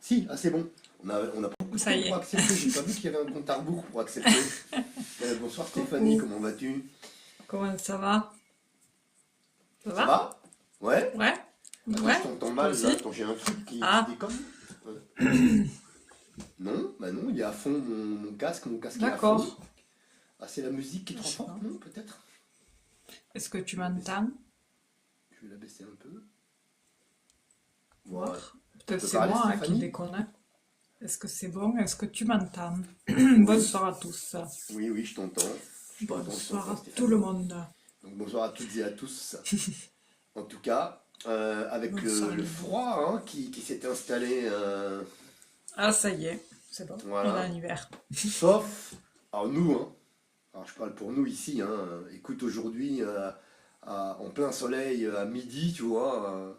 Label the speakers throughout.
Speaker 1: Si, ah c'est bon. On a pas beaucoup de
Speaker 2: Ça
Speaker 1: temps
Speaker 2: y
Speaker 1: pour
Speaker 2: est.
Speaker 1: accepter. J'ai pas vu qu'il y avait un compte à rebours pour accepter. Bonsoir Stéphanie,
Speaker 2: Coucou.
Speaker 1: comment vas-tu?
Speaker 2: Comment ça va? Ça
Speaker 1: Ça
Speaker 2: va?
Speaker 1: va? Ouais?
Speaker 2: Ouais?
Speaker 1: Attends, je
Speaker 2: Ouais?
Speaker 1: t'entends
Speaker 2: Toi
Speaker 1: mal là.
Speaker 2: aussi?
Speaker 1: Attends, j'ai un truc qui
Speaker 2: Ah,
Speaker 1: déconne. Non, bah non, il est à fond mon casque est à fond.
Speaker 2: d'accord.
Speaker 1: Ah, c'est la musique qui est
Speaker 2: Je
Speaker 1: trop
Speaker 2: sais
Speaker 1: forte,
Speaker 2: pas.
Speaker 1: non? Peut-être?
Speaker 2: Est-ce que tu
Speaker 1: Je vais la baisser.
Speaker 2: m'entends?
Speaker 1: Je vais la baisser un peu. Voilà.
Speaker 2: Voir.
Speaker 1: Tu
Speaker 2: Peut-être
Speaker 1: peux
Speaker 2: c'est
Speaker 1: parler,
Speaker 2: moi hein, qui
Speaker 1: Stéphanie?
Speaker 2: déconne. Hein. Est-ce que c'est bon? Est-ce que tu m'entends?
Speaker 1: Oui,
Speaker 2: Bonsoir à tous.
Speaker 1: oui, oui, je t'entends. Je
Speaker 2: Bonsoir
Speaker 1: t'entends,
Speaker 2: à tout le
Speaker 1: Stéphanie.
Speaker 2: monde.
Speaker 1: Donc bonsoir à toutes et à tous. En tout cas, avec
Speaker 2: Bonsoir
Speaker 1: le
Speaker 2: les beaux.
Speaker 1: froid hein, qui s'est installé,
Speaker 2: Ah, ça y est. C'est bon. On est
Speaker 1: voilà.
Speaker 2: en hiver.
Speaker 1: Sauf, alors nous, hein, alors je parle pour nous ici, hein, écoute aujourd'hui, en plein soleil, à midi, tu vois,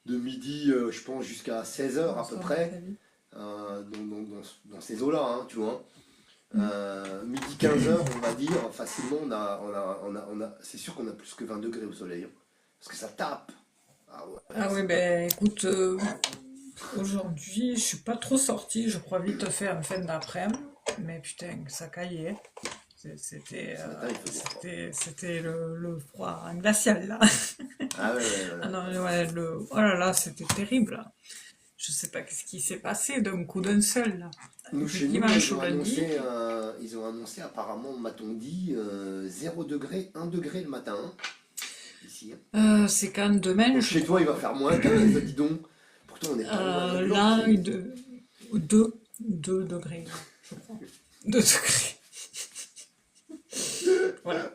Speaker 1: de midi, je pense, jusqu'à 16 h à peu
Speaker 2: Bonsoir
Speaker 1: près,
Speaker 2: Nathalie.
Speaker 1: dans ces eaux-là, hein, tu vois.
Speaker 2: Hmm.
Speaker 1: Midi 15 h, on va dire, facilement, c'est sûr qu'on a plus que 20 degrés au soleil, hein, parce que ça tape. Ah ouais,
Speaker 2: Ah oui,
Speaker 1: c'est pas...
Speaker 2: ben écoute, aujourd'hui, je suis pas trop sortie, je crois vite faire en fin d'après-midi, mais putain, ça caillait. C'était
Speaker 1: Ce matin, il faisait froid.
Speaker 2: c'était le froid glacial là.
Speaker 1: Ah ouais, ouais,
Speaker 2: Ah
Speaker 1: ouais.
Speaker 2: non, ouais, oh là là, c'était terrible, là. Je sais pas qu'est-ce qui s'est passé d'un coup d'un seul là.
Speaker 1: Nous,
Speaker 2: Du
Speaker 1: chez nous,
Speaker 2: dimanche au lundi.
Speaker 1: ils ont annoncé apparemment, m'a-t-on dit, 0 degré, 1 degré le matin, hein, ici, hein.
Speaker 2: C'est quand demain,
Speaker 1: Donc
Speaker 2: je
Speaker 1: chez toi, il va
Speaker 2: crois.
Speaker 1: faire -15, dis donc. Pourtant, on n'est pas loin l'un de l'autre.
Speaker 2: Là, deux degrés, je crois. 2 degrés. Voilà.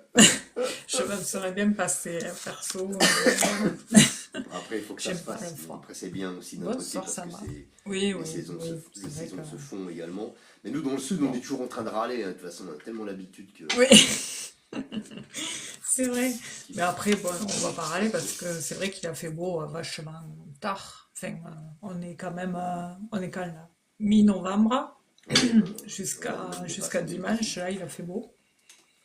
Speaker 2: Je me serais bien passé, perso.
Speaker 1: Après, il faut que ça
Speaker 2: J'aime
Speaker 1: se
Speaker 2: pas
Speaker 1: fasse.
Speaker 2: le froid.
Speaker 1: Après, c'est bien aussi d'un côté
Speaker 2: Bonsoir,
Speaker 1: parce
Speaker 2: ça
Speaker 1: que
Speaker 2: va. Oui, oui, oui,
Speaker 1: les
Speaker 2: c'est vrai
Speaker 1: saisons
Speaker 2: que...
Speaker 1: se font également. Mais nous, dans le sud, on
Speaker 2: Bon,
Speaker 1: est toujours en train de râler, hein. De toute façon, on a tellement l'habitude que
Speaker 2: oui, c'est vrai.
Speaker 1: qu'il
Speaker 2: Mais après, bon, on va pas râler parce que c'est vrai qu'il a fait beau vachement tard. Enfin, on est quand là? Mi-novembre
Speaker 1: on dépasse,
Speaker 2: jusqu'à
Speaker 1: on dépasse.
Speaker 2: dimanche, là, il a fait beau.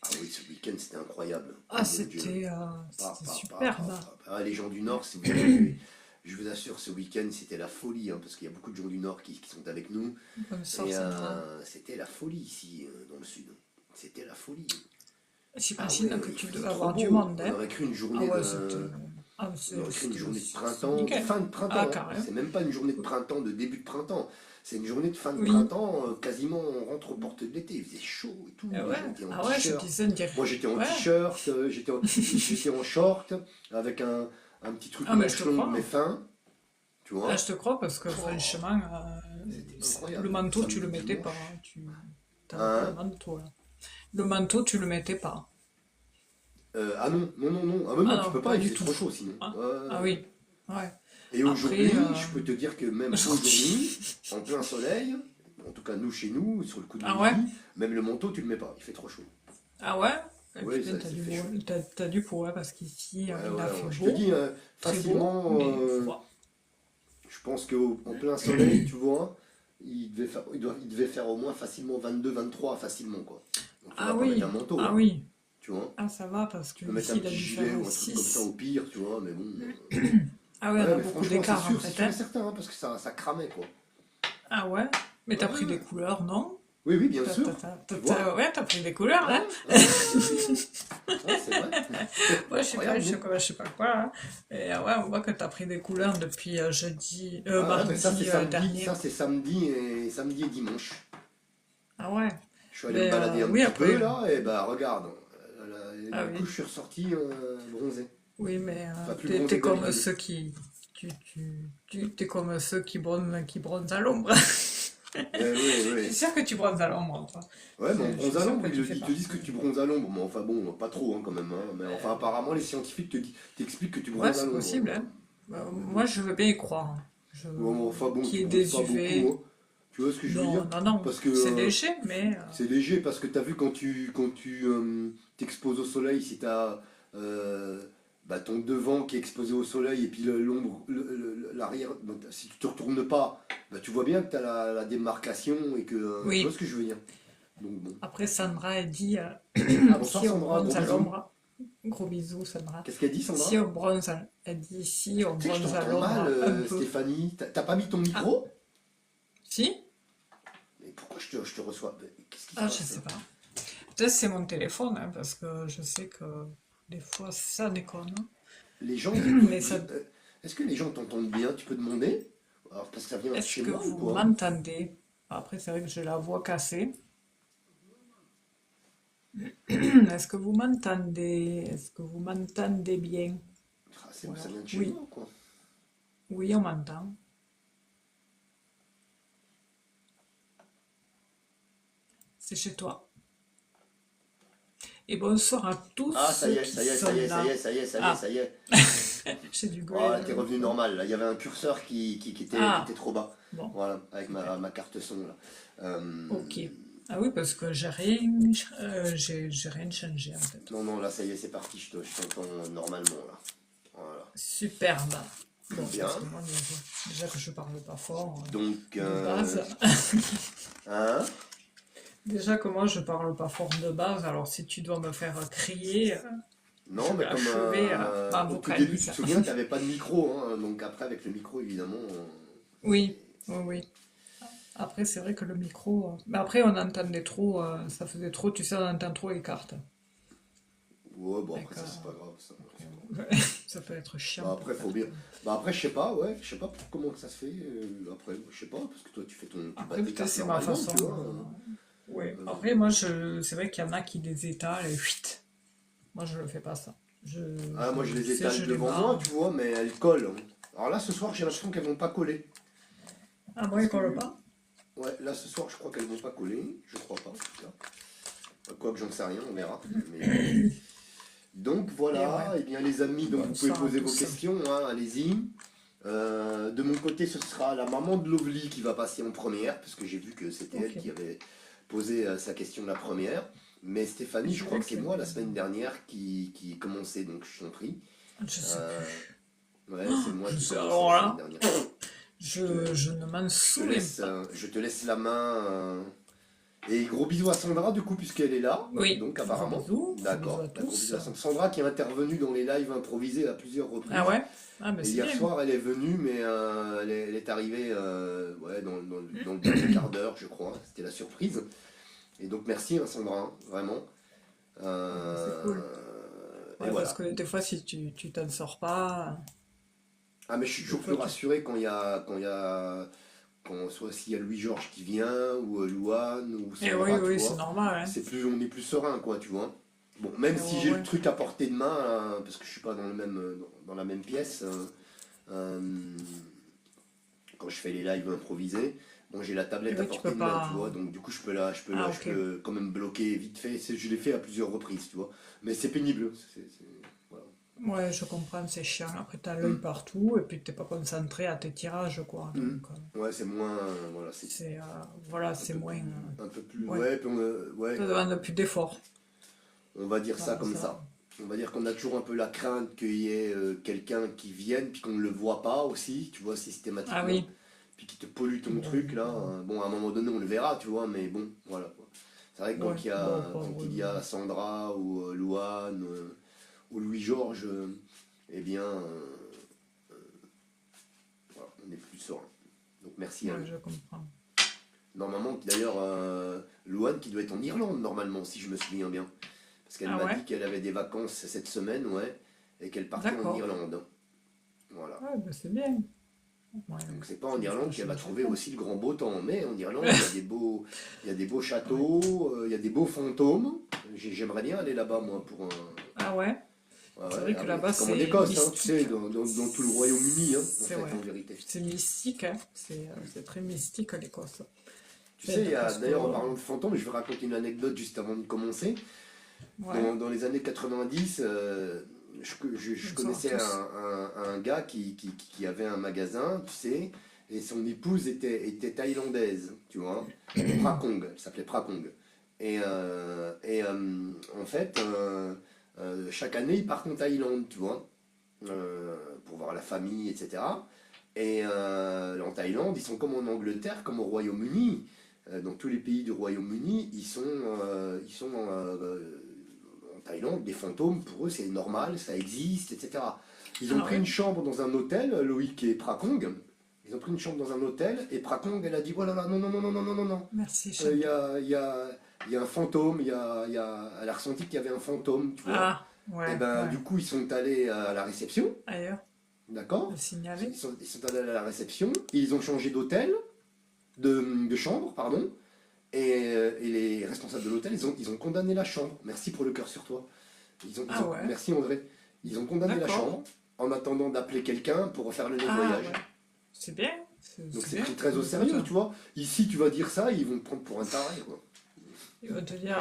Speaker 1: Ah oui, ce week-end, c'était incroyable. Oh
Speaker 2: Ah,
Speaker 1: mon Dieu.
Speaker 2: c'était superbe.
Speaker 1: Ah, les gens du Nord, si vous avez, je vous assure, ce week-end, c'était la folie, hein, parce qu'il y a beaucoup de gens du Nord qui sont avec nous.
Speaker 2: Bonsoir,
Speaker 1: Et
Speaker 2: Sandra.
Speaker 1: c'était la folie ici, dans le Sud. C'était la folie. Ah ouais,
Speaker 2: J'imagine que
Speaker 1: il
Speaker 2: tu
Speaker 1: faisait
Speaker 2: devais
Speaker 1: trop
Speaker 2: avoir du
Speaker 1: beau.
Speaker 2: monde,
Speaker 1: On
Speaker 2: hein?
Speaker 1: aurait cru une
Speaker 2: Ah
Speaker 1: journée
Speaker 2: ouais, c'était...
Speaker 1: de,
Speaker 2: Ah,
Speaker 1: on aurait cru une journée de
Speaker 2: c'est
Speaker 1: printemps, de
Speaker 2: nickel.
Speaker 1: fin de
Speaker 2: Ah,
Speaker 1: printemps, hein.
Speaker 2: carrément.
Speaker 1: C'est même pas une journée de printemps, de début de printemps. C'est une journée de fin de
Speaker 2: Oui.
Speaker 1: printemps, quasiment on rentre aux portes de l'été. Il faisait chaud et tout,
Speaker 2: Ah
Speaker 1: les
Speaker 2: ouais,
Speaker 1: gens étaient en
Speaker 2: ah ouais, je
Speaker 1: t-shirt.
Speaker 2: disais,
Speaker 1: Moi j'étais en
Speaker 2: ouais.
Speaker 1: t-shirt, j'étais en short, avec un petit truc
Speaker 2: Ah, mais je te
Speaker 1: manche longue
Speaker 2: crois.
Speaker 1: mais fin, tu
Speaker 2: Ah,
Speaker 1: vois.
Speaker 2: je te crois parce que
Speaker 1: Oh,
Speaker 2: franchement,
Speaker 1: c'était
Speaker 2: le
Speaker 1: incroyable.
Speaker 2: manteau, tu
Speaker 1: Samedi,
Speaker 2: le mettais pas.
Speaker 1: dimanche.
Speaker 2: Hein. Tu t'avais pas le
Speaker 1: Hein?
Speaker 2: manteau, là. Le manteau, tu le mettais pas.
Speaker 1: Ah non, non, non, non. Ah mais
Speaker 2: Ah
Speaker 1: non, tu
Speaker 2: non,
Speaker 1: peux pas,
Speaker 2: pas
Speaker 1: il
Speaker 2: du
Speaker 1: faisait
Speaker 2: tout.
Speaker 1: trop chaud sinon.
Speaker 2: Ah,
Speaker 1: Ouais, ouais,
Speaker 2: ah
Speaker 1: ouais.
Speaker 2: oui, ouais.
Speaker 1: Et
Speaker 2: Après,
Speaker 1: aujourd'hui, je peux te dire que même
Speaker 2: aujourd'hui...
Speaker 1: aujourd'hui, en plein soleil, en tout cas nous chez nous, sur le coup de
Speaker 2: Ah ouais?
Speaker 1: midi, même le manteau tu le mets pas, il fait trop chaud.
Speaker 2: Ah ouais? Eh,
Speaker 1: Oui,
Speaker 2: putain,
Speaker 1: ça fait chaud.
Speaker 2: t'as du pot, hein, parce qu'ici,
Speaker 1: Ouais,
Speaker 2: il a
Speaker 1: ouais,
Speaker 2: fait
Speaker 1: ouais. Je te
Speaker 2: beau,
Speaker 1: dis,
Speaker 2: très beau,
Speaker 1: facilement,
Speaker 2: mais froid.
Speaker 1: je pense qu'en plein soleil, tu vois, il devait faire au moins facilement 22, 23 facilement quoi. Donc il
Speaker 2: Ah
Speaker 1: faudra pas mettre un
Speaker 2: oui,
Speaker 1: manteau,
Speaker 2: ah
Speaker 1: hein,
Speaker 2: oui.
Speaker 1: tu vois.
Speaker 2: Ah, ça va, parce
Speaker 1: Tu
Speaker 2: que
Speaker 1: peux mettre un
Speaker 2: ici, il a
Speaker 1: petit
Speaker 2: dû
Speaker 1: gilet
Speaker 2: faire
Speaker 1: ou un truc comme ça au
Speaker 2: 6.
Speaker 1: pire, tu vois, mais bon.
Speaker 2: Ah ouais, on
Speaker 1: Ouais,
Speaker 2: a
Speaker 1: mais
Speaker 2: beaucoup
Speaker 1: franchement,
Speaker 2: d'écart, en
Speaker 1: c'est
Speaker 2: fait,
Speaker 1: sûr et
Speaker 2: hein.
Speaker 1: certain, hein, parce que ça cramait quoi.
Speaker 2: Ah ouais? Mais
Speaker 1: Ouais,
Speaker 2: t'as
Speaker 1: ouais,
Speaker 2: pris des
Speaker 1: ouais.
Speaker 2: couleurs, non?
Speaker 1: Oui, oui, bien sûr. Tu vois.
Speaker 2: Ouais, t'as pris des couleurs,
Speaker 1: Ouais,
Speaker 2: hein?
Speaker 1: ouais, ouais, oui, oui. Ouais, c'est vrai.
Speaker 2: Ouais, je sais pas,
Speaker 1: Incroyable, non?
Speaker 2: je sais pas quoi, hein. Et ouais, on voit que t'as pris des couleurs depuis
Speaker 1: Ah ouais, mais ça c'est
Speaker 2: mardi
Speaker 1: samedi,
Speaker 2: dernier.
Speaker 1: ça c'est samedi et dimanche.
Speaker 2: Ah ouais.
Speaker 1: Je suis allé me
Speaker 2: Mais
Speaker 1: balader un
Speaker 2: oui,
Speaker 1: petit peu
Speaker 2: après,
Speaker 1: là, et bah regarde.
Speaker 2: ah
Speaker 1: Du coup,
Speaker 2: oui.
Speaker 1: je suis ressorti bronzé.
Speaker 2: Oui, mais
Speaker 1: Enfin, plus
Speaker 2: t'es
Speaker 1: bronzé que
Speaker 2: comme
Speaker 1: d'habitude.
Speaker 2: ceux t'es comme ceux qui bronzent à l'ombre.
Speaker 1: Oui,
Speaker 2: Je suis
Speaker 1: oui.
Speaker 2: sûre que tu bronzes à l'ombre, toi.
Speaker 1: Ouais, mais on
Speaker 2: Je
Speaker 1: bronze
Speaker 2: suis
Speaker 1: à
Speaker 2: sûre
Speaker 1: l'ombre,
Speaker 2: que tu fais
Speaker 1: ils te disent
Speaker 2: partie.
Speaker 1: que tu bronzes à l'ombre. Mais enfin bon, pas trop hein, quand même, hein. Mais enfin, apparemment, les scientifiques t'expliquent que tu
Speaker 2: Ouais,
Speaker 1: bronzes à
Speaker 2: c'est
Speaker 1: l'ombre,
Speaker 2: possible,
Speaker 1: hein.
Speaker 2: hein.
Speaker 1: Mais bon.
Speaker 2: Moi, je veux bien y croire, hein.
Speaker 1: Ouais, mais enfin bon,
Speaker 2: Qu'il
Speaker 1: tu
Speaker 2: y ait
Speaker 1: bronzes
Speaker 2: des
Speaker 1: pas beaucoup,
Speaker 2: UV.
Speaker 1: hein. Tu vois ce que je veux
Speaker 2: Non,
Speaker 1: dire?
Speaker 2: non, non.
Speaker 1: Parce que
Speaker 2: C'est léger, mais...
Speaker 1: c'est léger parce que tu as vu quand tu t'exposes au soleil, si tu as ton devant qui est exposé au soleil et puis l'ombre, l'arrière, donc, si tu te retournes pas, bah, tu vois bien que tu as la démarcation et que tu vois
Speaker 2: Oui.
Speaker 1: ce que je veux dire. Donc bon.
Speaker 2: Après, Sandra a dit,
Speaker 1: Ah bonsoir
Speaker 2: si on
Speaker 1: Sandra, gros
Speaker 2: bronze à
Speaker 1: bisous.
Speaker 2: l'ombre... Gros bisous, Sandra.
Speaker 1: Qu'est-ce qu'elle dit
Speaker 2: Si
Speaker 1: Sandra?
Speaker 2: on bronze... Elle dit, si on
Speaker 1: Tu sais que je
Speaker 2: bronze à
Speaker 1: t'entends mal
Speaker 2: l'ombre un peu.
Speaker 1: Stéphanie. T'as pas mis ton
Speaker 2: Ah,
Speaker 1: micro?
Speaker 2: Si?
Speaker 1: Mais pourquoi je te reçois? Mais qu'est-ce qui se
Speaker 2: Ah, je
Speaker 1: passe
Speaker 2: sais
Speaker 1: là?
Speaker 2: pas. Peut-être c'est mon téléphone, hein, parce que je sais que des fois ça déconne.
Speaker 1: Les gens, ils-
Speaker 2: Mais ça,
Speaker 1: est-ce que les gens t'entendent bien? Tu peux demander? Alors, parce que ça vient de
Speaker 2: est-ce
Speaker 1: chez
Speaker 2: que
Speaker 1: moi ou
Speaker 2: vous
Speaker 1: quoi?
Speaker 2: m'entendez? Après, c'est vrai que j'ai la voix cassée. Est-ce que vous m'entendez? Est-ce que vous m'entendez bien?
Speaker 1: Ah,
Speaker 2: Ou
Speaker 1: ça
Speaker 2: alors,
Speaker 1: vient de chez
Speaker 2: oui,
Speaker 1: moi, quoi.
Speaker 2: oui, on m'entend. C'est chez toi. Et bonsoir à tous
Speaker 1: Ah, ça y
Speaker 2: ceux
Speaker 1: est,
Speaker 2: qui
Speaker 1: ça y est, ça
Speaker 2: sont
Speaker 1: y est, ça y
Speaker 2: là.
Speaker 1: est, ça y est, ça y est,
Speaker 2: Ah,
Speaker 1: ça y est.
Speaker 2: j'ai dû gueuler
Speaker 1: Voilà,
Speaker 2: dans
Speaker 1: t'es
Speaker 2: le
Speaker 1: revenu
Speaker 2: micro.
Speaker 1: normal. Là, il y avait un curseur qui était
Speaker 2: Ah,
Speaker 1: trop bas.
Speaker 2: bon,
Speaker 1: Voilà, avec
Speaker 2: super.
Speaker 1: ma carte son là. Euh,
Speaker 2: Ok. Ah oui, parce que j'ai rien changé en fait.
Speaker 1: non, non, là, ça y est, c'est parti. Je t'entends normalement là. Voilà.
Speaker 2: Superbe. Bon, parce
Speaker 1: Bien.
Speaker 2: que moi, déjà que je parle pas fort
Speaker 1: Donc,
Speaker 2: de base.
Speaker 1: hein?
Speaker 2: Déjà que moi, je parle pas fort de base, alors si tu dois me faire crier,
Speaker 1: Non,
Speaker 2: je vais
Speaker 1: mais comme
Speaker 2: achever ma
Speaker 1: au tout début, tu
Speaker 2: vocalise.
Speaker 1: te souviens, t'avais pas de micro, hein, donc après, avec le micro, évidemment,
Speaker 2: Oui, oui, oui. Après, c'est vrai que le micro. Mais après, on entendait trop, ça faisait trop, tu sais, on entend trop les cartes.
Speaker 1: ouais, bon, après,
Speaker 2: Avec,
Speaker 1: ça, c'est pas grave, ça. C'est pas-
Speaker 2: ça peut être chiant
Speaker 1: Bah,
Speaker 2: pour
Speaker 1: après,
Speaker 2: faire
Speaker 1: faut bien.
Speaker 2: que.
Speaker 1: Bah, après, je sais pas, ouais, je sais pas comment que ça se fait. Après, je sais pas, parce que toi, tu bats
Speaker 2: Après,
Speaker 1: tes
Speaker 2: peut-être
Speaker 1: cartes
Speaker 2: c'est ma
Speaker 1: normalement,
Speaker 2: façon.
Speaker 1: tu vois.
Speaker 2: Oui.
Speaker 1: Euh,
Speaker 2: Après, moi, c'est vrai qu'il y en a qui les étalent et vite. Moi, je ne fais pas ça.
Speaker 1: Ah, moi, je
Speaker 2: Tu
Speaker 1: les
Speaker 2: sais,
Speaker 1: étale
Speaker 2: je les
Speaker 1: devant moi,
Speaker 2: barre.
Speaker 1: tu vois, mais elles collent, hein. Alors là, ce soir, j'ai l'impression qu'elles vont pas coller.
Speaker 2: Ah, moi,
Speaker 1: Parce
Speaker 2: ils
Speaker 1: que,
Speaker 2: collent pas?
Speaker 1: ouais, là, ce soir, je crois qu'elles vont pas coller. Je crois pas, en tout cas. Quoique, j'en sais rien, on verra. Mais... Donc,
Speaker 2: Et ouais.
Speaker 1: voilà, et bien, les amis, donc vous pouvez
Speaker 2: Bonsoir à
Speaker 1: poser vos
Speaker 2: tous.
Speaker 1: questions, hein, allez-y. De mon côté, ce sera la maman de Lovely qui va passer en première, parce que j'ai vu que c'était
Speaker 2: Ok.
Speaker 1: elle qui avait posé sa question la première. Mais Stéphanie, je
Speaker 2: J'ai
Speaker 1: crois
Speaker 2: vu
Speaker 1: que
Speaker 2: que
Speaker 1: c'est moi
Speaker 2: c'était.
Speaker 1: la semaine dernière qui commençait, donc je t'en prie.
Speaker 2: Je sais
Speaker 1: Euh,
Speaker 2: plus.
Speaker 1: ouais, c'est moi
Speaker 2: Je
Speaker 1: qui
Speaker 2: sais.
Speaker 1: commençais la
Speaker 2: Alors
Speaker 1: semaine
Speaker 2: là,
Speaker 1: dernière.
Speaker 2: je ne m'en souviens pas.
Speaker 1: Je te laisse la main. Et gros bisous à Sandra, du coup, puisqu'elle est là,
Speaker 2: Oui,
Speaker 1: donc
Speaker 2: gros
Speaker 1: apparemment.
Speaker 2: bisous
Speaker 1: D'accord.
Speaker 2: à
Speaker 1: Bah, gros bisous
Speaker 2: tous.
Speaker 1: à Sandra. Sandra qui est intervenue dans les lives improvisés à plusieurs
Speaker 2: Ah
Speaker 1: reprises.
Speaker 2: ouais? Ah, mais
Speaker 1: Et
Speaker 2: c'est
Speaker 1: hier
Speaker 2: bien.
Speaker 1: soir, elle est venue, mais elle est arrivée ouais, dans le dernier quart d'heure, je crois. C'était la surprise. Et donc merci, hein, Sandra, hein, vraiment.
Speaker 2: Ah, bah, c'est
Speaker 1: Euh,
Speaker 2: cool.
Speaker 1: et
Speaker 2: Ouais, parce
Speaker 1: voilà.
Speaker 2: que des fois, si tu t'en sors pas,
Speaker 1: Ah, mais je suis
Speaker 2: des
Speaker 1: toujours
Speaker 2: fois
Speaker 1: plus
Speaker 2: tu.
Speaker 1: rassuré quand soit s'il y a Louis-Georges qui vient, ou Louane, ou
Speaker 2: Eh oui,
Speaker 1: Sandra, tu
Speaker 2: oui, c'est
Speaker 1: vois.
Speaker 2: normal, hein.
Speaker 1: On est plus serein, quoi, tu vois. Bon, même
Speaker 2: Eh
Speaker 1: si
Speaker 2: ouais,
Speaker 1: j'ai le
Speaker 2: ouais.
Speaker 1: truc à portée de main, hein, parce que je suis pas dans la même pièce, euh, quand je fais les lives improvisés, bon, j'ai la
Speaker 2: Et
Speaker 1: tablette à
Speaker 2: oui, tu
Speaker 1: portée
Speaker 2: peux
Speaker 1: de main, tu
Speaker 2: pas.
Speaker 1: vois, donc du coup,
Speaker 2: Ah,
Speaker 1: je
Speaker 2: ok.
Speaker 1: peux quand même bloquer vite fait. Je l'ai fait à plusieurs reprises, tu vois. Mais c'est pénible. Voilà.
Speaker 2: Ouais, je comprends, c'est chiant. Après, t'as l'œil
Speaker 1: Mm.
Speaker 2: partout et puis t'es pas concentré à tes tirages, quoi.
Speaker 1: Mm.
Speaker 2: Donc,
Speaker 1: Ouais, c'est moins. Voilà, c'est
Speaker 2: voilà,
Speaker 1: un
Speaker 2: c'est
Speaker 1: peu
Speaker 2: moins.
Speaker 1: plus. Un peu plus.
Speaker 2: Ouais,
Speaker 1: Ouais, puis ouais,
Speaker 2: ça demande plus d'effort.
Speaker 1: on va dire ça
Speaker 2: Voilà,
Speaker 1: comme
Speaker 2: ça.
Speaker 1: ça. On va dire qu'on a toujours un peu la crainte qu'il y ait quelqu'un qui vienne, puis qu'on ne le voit pas aussi, tu vois,
Speaker 2: Ah
Speaker 1: systématiquement.
Speaker 2: oui.
Speaker 1: Puis qui te pollue ton
Speaker 2: Bon,
Speaker 1: truc là. Bon, à un moment donné, on le verra, tu vois, mais bon, voilà quoi. C'est vrai que
Speaker 2: ouais, bon, pas
Speaker 1: quand il y
Speaker 2: vraiment.
Speaker 1: a Sandra ou Louane ou Louis-Georges, eh bien, voilà, on est plus serein. Donc merci à
Speaker 2: Ouais,
Speaker 1: eux.
Speaker 2: je comprends.
Speaker 1: Normalement, d'ailleurs, Louane qui doit être en Irlande, normalement, si je me souviens bien. Parce qu'elle
Speaker 2: Ah
Speaker 1: m'a
Speaker 2: ouais?
Speaker 1: dit qu'elle avait des vacances cette semaine, ouais, et qu'elle partait en
Speaker 2: D'accord.
Speaker 1: Irlande. Voilà.
Speaker 2: Ouais, bah c'est bien. Ouais,
Speaker 1: Donc c'est pas en
Speaker 2: ça
Speaker 1: Irlande qu'elle va
Speaker 2: change
Speaker 1: trouver
Speaker 2: rien.
Speaker 1: aussi le grand beau temps. Mais en Irlande, il y a des beaux
Speaker 2: Ouais.
Speaker 1: châteaux, il y a des beaux fantômes. J'aimerais bien aller là-bas, moi, pour un.
Speaker 2: Ah ouais?
Speaker 1: Ouais,
Speaker 2: C'est
Speaker 1: ouais,
Speaker 2: vrai
Speaker 1: ah
Speaker 2: que
Speaker 1: oui,
Speaker 2: là-bas,
Speaker 1: c'est comme en
Speaker 2: c'est
Speaker 1: Écosse, hein, tu sais,
Speaker 2: mystique.
Speaker 1: dans tout le Royaume-Uni, hein, en
Speaker 2: C'est
Speaker 1: fait,
Speaker 2: vrai.
Speaker 1: en vérité.
Speaker 2: C'est mystique, hein. C'est très mystique, l'Écosse.
Speaker 1: Tu
Speaker 2: Enfin,
Speaker 1: sais,
Speaker 2: parce que.
Speaker 1: d'ailleurs, en parlant de fantômes, je vais raconter une anecdote juste avant de commencer.
Speaker 2: Ouais,
Speaker 1: Dans les années 90, je
Speaker 2: bonsoir à
Speaker 1: connaissais
Speaker 2: tous.
Speaker 1: un gars qui avait un magasin, tu sais, et son épouse était thaïlandaise, tu vois, Prakong, elle s'appelait Prakong. En fait, chaque année, ils partent en Thaïlande, tu vois, pour voir la famille, etc. Et en Thaïlande, ils sont comme en Angleterre, comme au Royaume-Uni. Dans tous les pays du Royaume-Uni, ils sont en Thaïlande, des fantômes, pour eux, c'est normal, ça existe, etc. Ils ont
Speaker 2: Ah
Speaker 1: pris
Speaker 2: ouais?
Speaker 1: une chambre dans un hôtel, Loïc et Prakong, Ils ont pris une chambre dans un hôtel et Prakong, elle a dit, oh là là, non, non, non, non, non, non, non, non.
Speaker 2: Merci,
Speaker 1: Il
Speaker 2: champion.
Speaker 1: y a un fantôme, elle a ressenti qu'il y avait un fantôme, tu vois.
Speaker 2: Ah,
Speaker 1: Et
Speaker 2: ouais,
Speaker 1: ben,
Speaker 2: ouais.
Speaker 1: du coup, ils sont allés à la réception,
Speaker 2: Ailleurs,
Speaker 1: d'accord?
Speaker 2: le signaler.
Speaker 1: Ils sont allés à la réception, et ils ont changé d'hôtel, de chambre, pardon, et les responsables de l'hôtel, ils ont condamné la chambre. Merci pour le cœur sur toi.
Speaker 2: Ah ouais,
Speaker 1: Merci André. Ils ont condamné la
Speaker 2: d'accord.
Speaker 1: chambre en attendant d'appeler quelqu'un pour refaire le
Speaker 2: Ah
Speaker 1: nettoyage.
Speaker 2: ouais, c'est bien.
Speaker 1: Donc
Speaker 2: C'est
Speaker 1: c'est
Speaker 2: bien.
Speaker 1: pris très au sérieux, tu vois. Ici, tu vas dire ça, ils vont te prendre pour un taré, quoi.
Speaker 2: Ils vont te dire,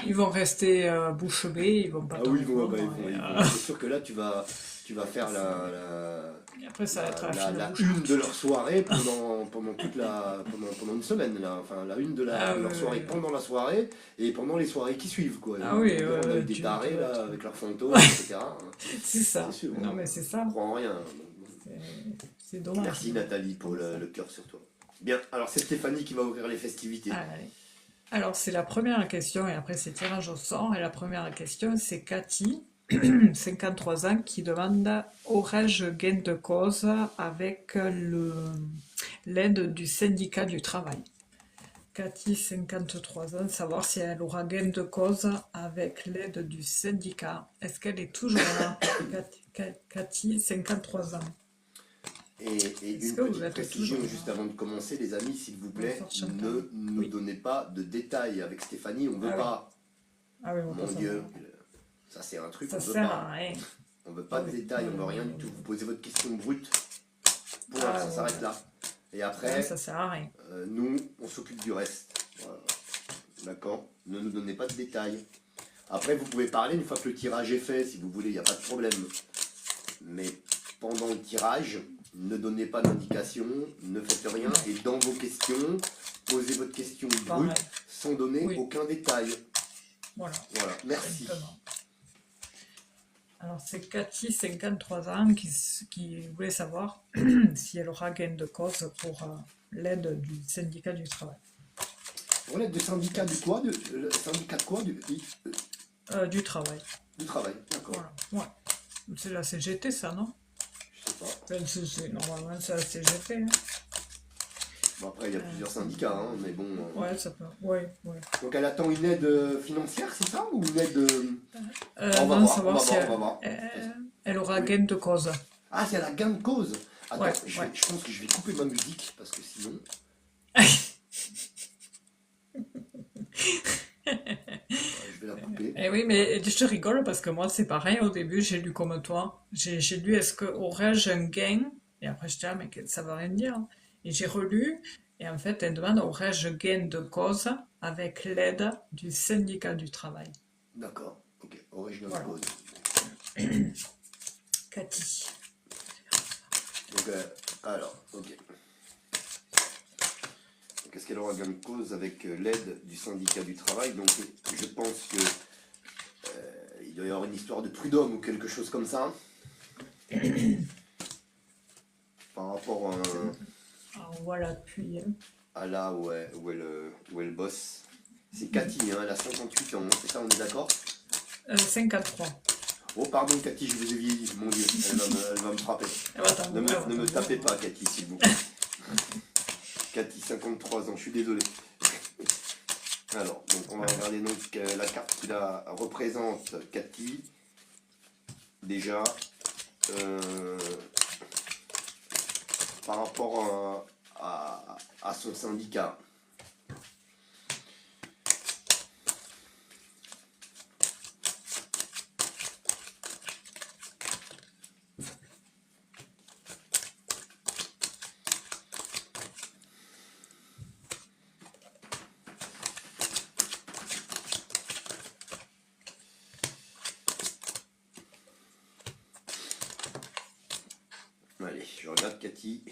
Speaker 2: ils vont rester bouche bée, ils vont pas
Speaker 1: Ah
Speaker 2: te
Speaker 1: oui,
Speaker 2: répondre.
Speaker 1: c'est sûr que là, tu vas faire
Speaker 2: Et après, ça va être la fine
Speaker 1: la
Speaker 2: bouche.
Speaker 1: une de leur soirée pendant une semaine, là. Enfin, la une
Speaker 2: Ah
Speaker 1: de
Speaker 2: oui,
Speaker 1: leur
Speaker 2: oui,
Speaker 1: soirée
Speaker 2: oui.
Speaker 1: pendant la soirée et pendant les soirées qui suivent, quoi.
Speaker 2: Ah oui,
Speaker 1: On a eu
Speaker 2: ouais,
Speaker 1: des
Speaker 2: tu
Speaker 1: tarés,
Speaker 2: vas
Speaker 1: là,
Speaker 2: être...
Speaker 1: avec leurs fantômes, etc.
Speaker 2: C'est
Speaker 1: C'est
Speaker 2: ça.
Speaker 1: sûr,
Speaker 2: Non, mais c'est
Speaker 1: on
Speaker 2: ça.
Speaker 1: croit en rien.
Speaker 2: C'est dommage.
Speaker 1: Merci Nathalie pour le cœur sur toi. Bien, alors c'est Stéphanie qui va ouvrir les festivités.
Speaker 2: Allez. Alors, c'est la première question et après, c'est tirage au sort. Et la première question, c'est Cathy, 53 ans, qui demande aurais-je gain de cause avec l'aide du syndicat du travail? Cathy, 53 ans, savoir si elle aura gain de cause avec l'aide du syndicat. Est-ce qu'elle est toujours là? Cathy, 53 ans.
Speaker 1: Et
Speaker 2: Est-ce
Speaker 1: une
Speaker 2: que vous
Speaker 1: petite
Speaker 2: êtes
Speaker 1: précision
Speaker 2: toujours
Speaker 1: juste
Speaker 2: là?
Speaker 1: avant de commencer, les amis, s'il vous plaît,
Speaker 2: Bonsoir Chantal.
Speaker 1: ne nous
Speaker 2: Oui.
Speaker 1: donnez pas de détails avec Stéphanie, on veut
Speaker 2: Ah oui.
Speaker 1: pas.
Speaker 2: Ah oui, on peut
Speaker 1: Mon Dieu,
Speaker 2: savoir.
Speaker 1: ça c'est un truc
Speaker 2: Ça
Speaker 1: qu'on veut
Speaker 2: sert
Speaker 1: pas.
Speaker 2: à rien.
Speaker 1: On veut
Speaker 2: Ah
Speaker 1: pas de
Speaker 2: oui.
Speaker 1: détails, on veut rien du
Speaker 2: Oui.
Speaker 1: tout. Vous posez votre question brute, point,
Speaker 2: Ah
Speaker 1: ça
Speaker 2: oui.
Speaker 1: s'arrête là. Et
Speaker 2: Ouais,
Speaker 1: après,
Speaker 2: ça sert à rien.
Speaker 1: nous, on s'occupe du reste. Voilà. D'accord? Ne nous donnez pas de détails. Après, vous pouvez parler une fois que le tirage est fait, si vous voulez, il n'y a pas de problème. Mais pendant le tirage, ne donnez pas d'indication, ne faites rien, et dans vos questions, posez votre question
Speaker 2: Pareil.
Speaker 1: brute sans donner
Speaker 2: Oui.
Speaker 1: aucun détail.
Speaker 2: Voilà.
Speaker 1: Voilà, merci.
Speaker 2: Exactement. Alors, c'est Cathy, 53 ans, qui voulait savoir si elle aura gain de cause pour l'aide du syndicat du travail.
Speaker 1: On est de syndicat du quoi? Le syndicat de quoi?
Speaker 2: Du travail.
Speaker 1: Du travail, d'accord.
Speaker 2: Voilà. Ouais. C'est la CGT, ça, non?
Speaker 1: Je sais pas.
Speaker 2: Normalement, c'est la CGT. Hein.
Speaker 1: Bon, après, il y a plusieurs syndicats, hein, mais bon.
Speaker 2: Ouais, ça peut. Ouais, ouais.
Speaker 1: Donc elle attend une aide financière, c'est ça? Ou une aide. On va
Speaker 2: Non,
Speaker 1: voir,
Speaker 2: savoir si
Speaker 1: on va voir.
Speaker 2: elle aura
Speaker 1: Oui.
Speaker 2: gain de cause.
Speaker 1: Ah, c'est à la gain de cause. Attends,
Speaker 2: Ouais,
Speaker 1: je
Speaker 2: ouais.
Speaker 1: pense que je vais couper ma musique parce que sinon. Je vais la couper.
Speaker 2: Eh oui, mais je rigole parce que moi, c'est pareil. Au début, j'ai lu comme toi. J'ai lu est-ce que aurais-je un gain? Et après, je dis, ah, mais ça veut rien dire. Et j'ai relu. Et en fait, elle demande aurais-je gain de cause avec l'aide du syndicat du travail?
Speaker 1: D'accord, ok. Original
Speaker 2: Voilà.
Speaker 1: cause.
Speaker 2: Cathy.
Speaker 1: Donc, alors, ok. Qu'est-ce qu'elle aura gain de cause avec l'aide du syndicat du travail? Donc, je pense que il doit y avoir une histoire de prud'homme ou quelque chose comme ça. Par rapport
Speaker 2: Alors, on voit l'appui. Hein.
Speaker 1: à là où elle bosse. C'est Cathy, hein, elle a 58 ans, c'est ça, on est d'accord?
Speaker 2: 53.
Speaker 1: Oh, pardon, Cathy, je vous ai vieilli, mon Dieu, elle va me frapper. Ne me tapez pas, Cathy, s'il vous plaît. Cathy, 53 ans, je suis désolé. Alors, donc on va regarder donc la carte qui la représente, Cathy. Déjà, par rapport à son syndicat. Allez, je regarde Cathy.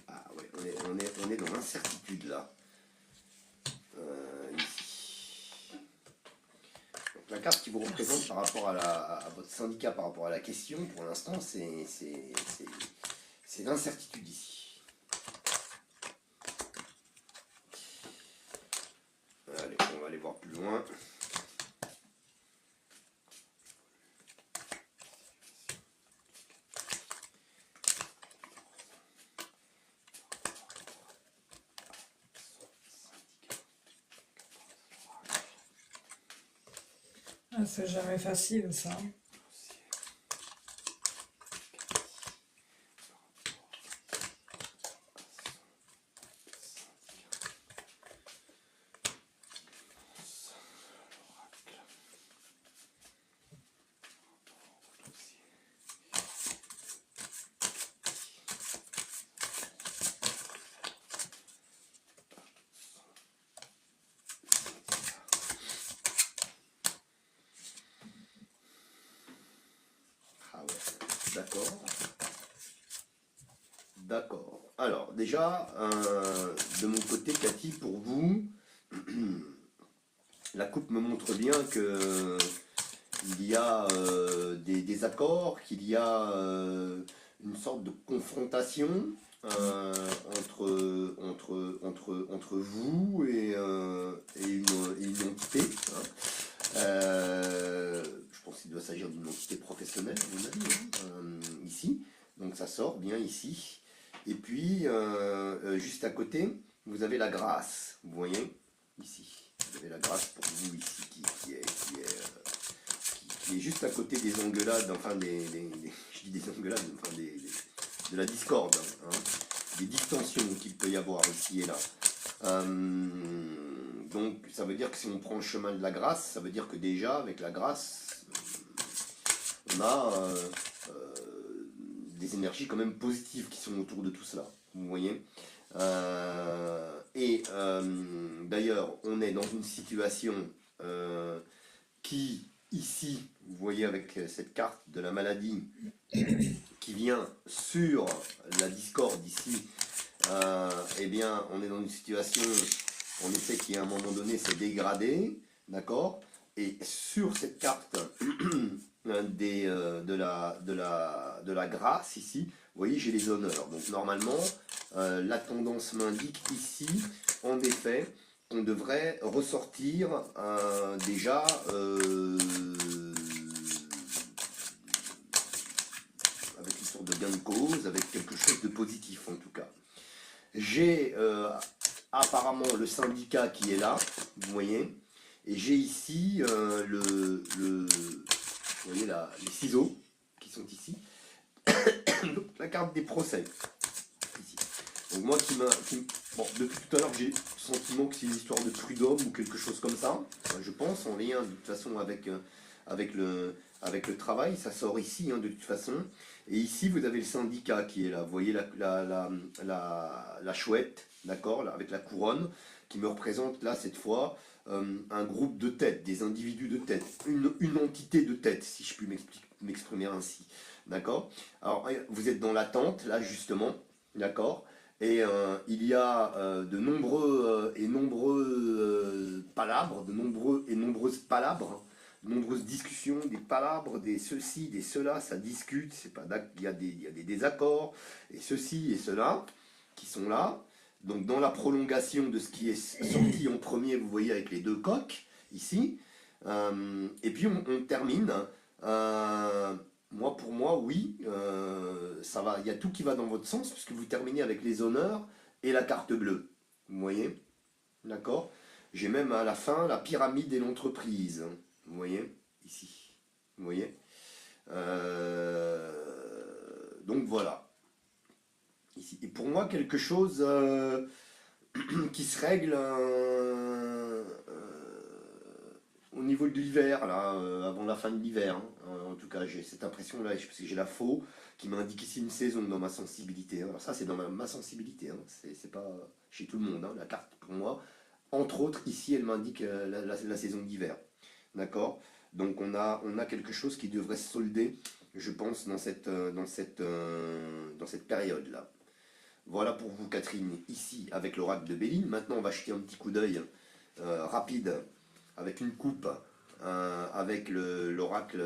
Speaker 1: Ah ouais, on est dans l'incertitude là. Ici. Donc, la carte qui vous représente par rapport à votre syndicat, par rapport à la question, pour l'instant, c'est l'incertitude ici. Allez, on va aller voir plus loin.
Speaker 2: Ah, c'est jamais facile ça.
Speaker 1: Ah ouais, d'accord. D'accord. Alors, déjà, de mon côté, Cathy, pour vous, la coupe me montre bien que il y a des désaccords, qu'il y a une sorte de confrontation euh, entre vous et une entité. Hein. Je pense qu'il doit s'agir d'une entité professionnelle, à mon avis, hein, ici. Donc ça sort bien ici. Et puis, juste à côté, vous avez la grâce, vous voyez, ici. Vous avez la grâce pour vous ici, qui est juste à côté des engueulades, enfin je dis des engueulades, enfin de la discorde, hein, des distensions qu'il peut y avoir ici et là. Donc ça veut dire que si on prend le chemin de la grâce, ça veut dire que déjà avec la grâce, on a des énergies quand même positives qui sont autour de tout cela, vous voyez. D'ailleurs, on est dans une situation qui, ici, vous voyez avec cette carte de la maladie, qui vient sur la discorde ici, eh bien, on est dans une situation, en effet, qui à un moment donné s'est dégradée, d'accord. Et sur cette carte de la grâce ici, vous voyez, j'ai les honneurs. Donc normalement, la tendance m'indique ici, en effet, qu'on devrait ressortir déjà avec une sorte de gain de cause, avec quelque chose de positif en tout cas. J'ai apparemment le syndicat qui est là, vous voyez, et j'ai ici vous voyez les ciseaux qui sont ici, donc la carte des procès. Ici. Donc moi bon, depuis tout à l'heure j'ai le sentiment que c'est une histoire de prud'homme ou quelque chose comme ça, je pense, en lien de toute façon avec le travail, ça sort ici hein, de toute façon. Et ici vous avez le syndicat qui est là, vous voyez la chouette, d'accord, avec la couronne, qui me représente là cette fois un groupe de têtes, des individus de tête, une entité de tête, si je puis m'exprimer ainsi. D'accord. Alors, vous êtes dans l'attente, là, justement, d'accord. Et il y a de nombreuses palabres, de nombreuses discussions, des palabres, des ceci, des cela, ça discute, c'est pas il y a des désaccords, et ceci et cela, qui sont là. Donc dans la prolongation de ce qui est sorti en premier, vous voyez avec les deux coques, ici. Et puis on termine. Euh, pour moi, oui, ça va. Il y a tout qui va dans votre sens, puisque vous terminez avec les honneurs et la carte bleue. Vous voyez? D'accord? J'ai même à la fin la pyramide et l'entreprise. Vous voyez? Ici. Vous voyez? Donc voilà. Ici. Et pour moi, quelque chose qui se règle au niveau de l'hiver, là, avant la fin de l'hiver. Hein. En tout cas, j'ai cette impression-là, parce que j'ai la faux qui m'indique ici une saison dans ma sensibilité. Alors ça, c'est dans ma sensibilité, hein. C'est pas chez tout le monde, hein, la carte pour moi. Entre autres, ici, elle m'indique la saison d'hiver. D'accord. Donc on a quelque chose qui devrait se solder, je pense, dans cette période-là. Voilà pour vous, Catherine, ici avec l'oracle de Béline. Maintenant, on va jeter un petit coup d'œil rapide avec une coupe, avec l'oracle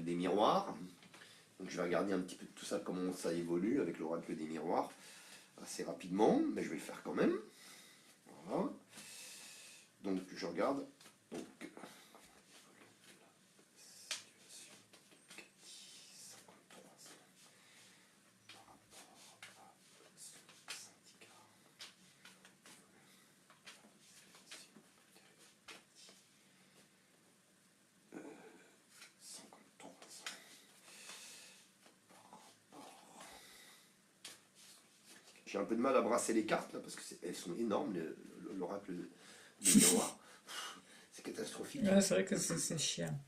Speaker 1: des miroirs. Donc, je vais regarder un petit peu tout ça, comment ça évolue avec l'oracle des miroirs, assez rapidement, mais je vais le faire quand même. Voilà. Donc, je regarde. Donc, J'ai un peu de mal à brasser les cartes là parce que elles sont énormes, l'oracle de miroir. C'est catastrophique.
Speaker 2: Ouais, c'est vrai que c'est chiant.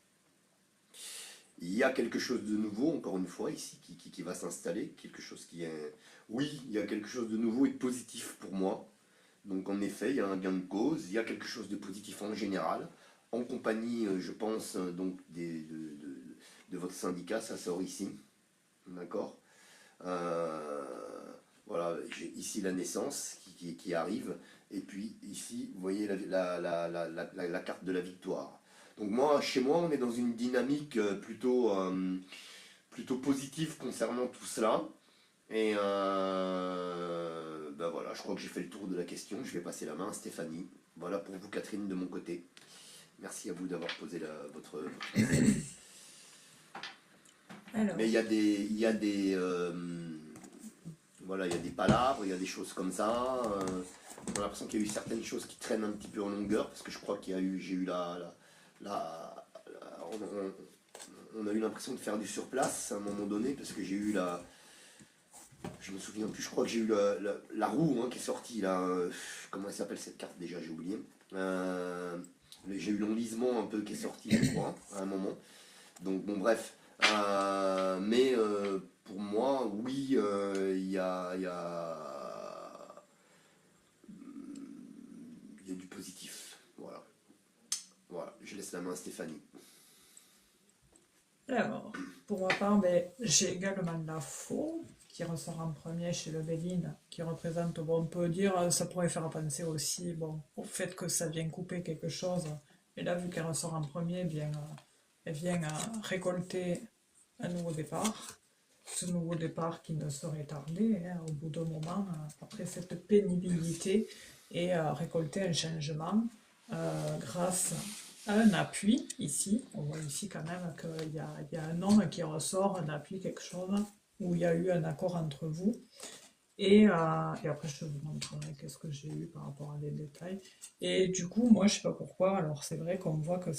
Speaker 1: Il y a quelque chose de nouveau, encore une fois, ici, qui va s'installer. Quelque chose qui est. Oui, il y a quelque chose de nouveau et de positif pour moi. Donc, en effet, il y a un gain de cause. Il y a quelque chose de positif en général. En compagnie, je pense, donc de votre syndicat, ça sort ici. D'accord. Euh, voilà, j'ai ici la naissance qui arrive. Et puis, ici, vous voyez la carte de la victoire. Donc moi, chez moi, on est dans une dynamique plutôt positive concernant tout cela. Et ben voilà, je crois que j'ai fait le tour de la question. Je vais passer la main à Stéphanie. Voilà pour vous, Catherine, de mon côté. Merci à vous d'avoir posé votre question.
Speaker 2: Alors,
Speaker 1: Mais voilà, il y a des palabres, il y a des choses comme ça. On a l'impression qu'il y a eu certaines choses qui traînent un petit peu en longueur, parce que je crois j'ai eu on a eu l'impression de faire du surplace à un moment donné, parce que j'ai eu je me souviens plus, je crois que j'ai eu la roue qui est sortie là. Comment elle s'appelle cette carte déjà, j'ai oublié. J'ai eu l'enlisement un peu qui est sorti, je crois, à un moment. Donc bon, bref. Mais pour moi, oui, il y a du positif. Voilà. Voilà, je laisse la main à Stéphanie.
Speaker 2: alors, pour ma part, ben, j'ai également la faux qui ressort en premier chez le Béline, qui représente, bon, on peut dire, ça pourrait faire penser aussi bon, au fait que ça vient couper quelque chose. Et là, vu qu'elle ressort en premier, bien, elle vient récolter un nouveau départ. Ce nouveau départ qui ne saurait tarder, hein, au bout d'un moment, après cette pénibilité, et récolter un changement grâce à un appui ici. On voit ici quand même qu'il y a un nom qui ressort, un appui, quelque chose, où il y a eu un accord entre vous. Et après, je vous montrerai qu'est-ce que j'ai eu par rapport à des détails. Et du coup, moi, je sais pas pourquoi. Alors, c'est vrai qu'on voit qu'il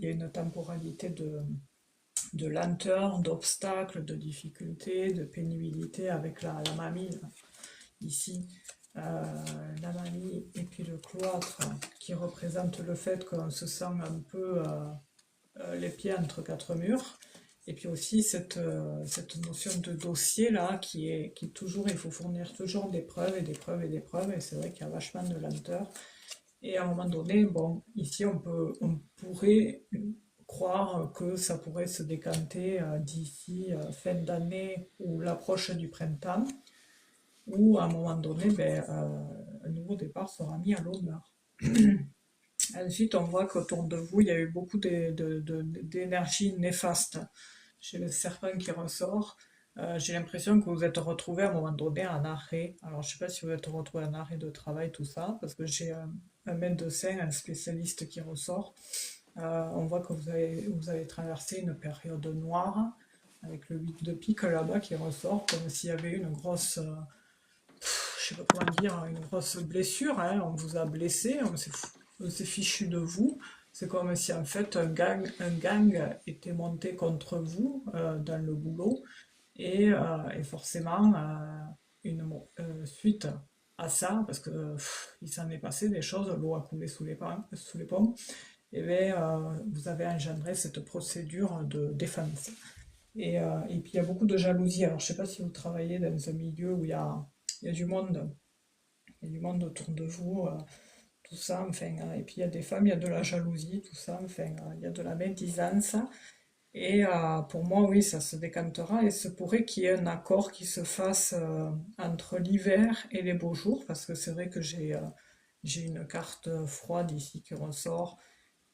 Speaker 2: y a une temporalité de lenteur, d'obstacles, de difficultés, de pénibilité avec la mamie, là, ici. La mamie et puis le cloître qui représente le fait qu'on se sent un peu les pieds entre quatre murs. Et puis aussi cette notion de dossier là qui toujours, il faut fournir toujours des preuves et des preuves et des preuves, et c'est vrai qu'il y a vachement de lenteur. Et à un moment donné, bon, ici on pourrait croire que ça pourrait se décanter d'ici fin d'année ou l'approche du printemps, où à un moment donné, ben, un nouveau départ sera mis à l'honneur. Ensuite, on voit qu'autour de vous, il y a eu beaucoup d'énergie néfaste. Chez le serpent qui ressort, j'ai l'impression que vous vous êtes retrouvé à un moment donné en arrêt. Alors, je ne sais pas si vous êtes retrouvé en arrêt de travail, tout ça, parce que j'ai un médecin, un spécialiste qui ressort. On voit que vous avez traversé une période noire, avec le 8 de pique là-bas qui ressort, comme s'il y avait une grosse, je sais pas comment dire, une grosse blessure, hein. On vous a blessé, on s'est fichu de vous. C'est comme si en fait un gang était monté contre vous dans le boulot et forcément suite à ça, parce que il s'en est passé des choses, l'eau a coulé sous les ponts, et bien, vous avez engendré cette procédure de défense. Et puis il y a beaucoup de jalousie. Alors je sais pas si vous travaillez dans un milieu où il y a du monde, il y a du monde autour de vous, tout ça, enfin, et puis il y a des femmes, il y a de la jalousie, tout ça, enfin, il y a de la médisance. Et pour moi, oui, ça se décantera et se pourrait qu'il y ait un accord qui se fasse entre l'hiver et les beaux jours, parce que c'est vrai que j'ai une carte froide ici qui ressort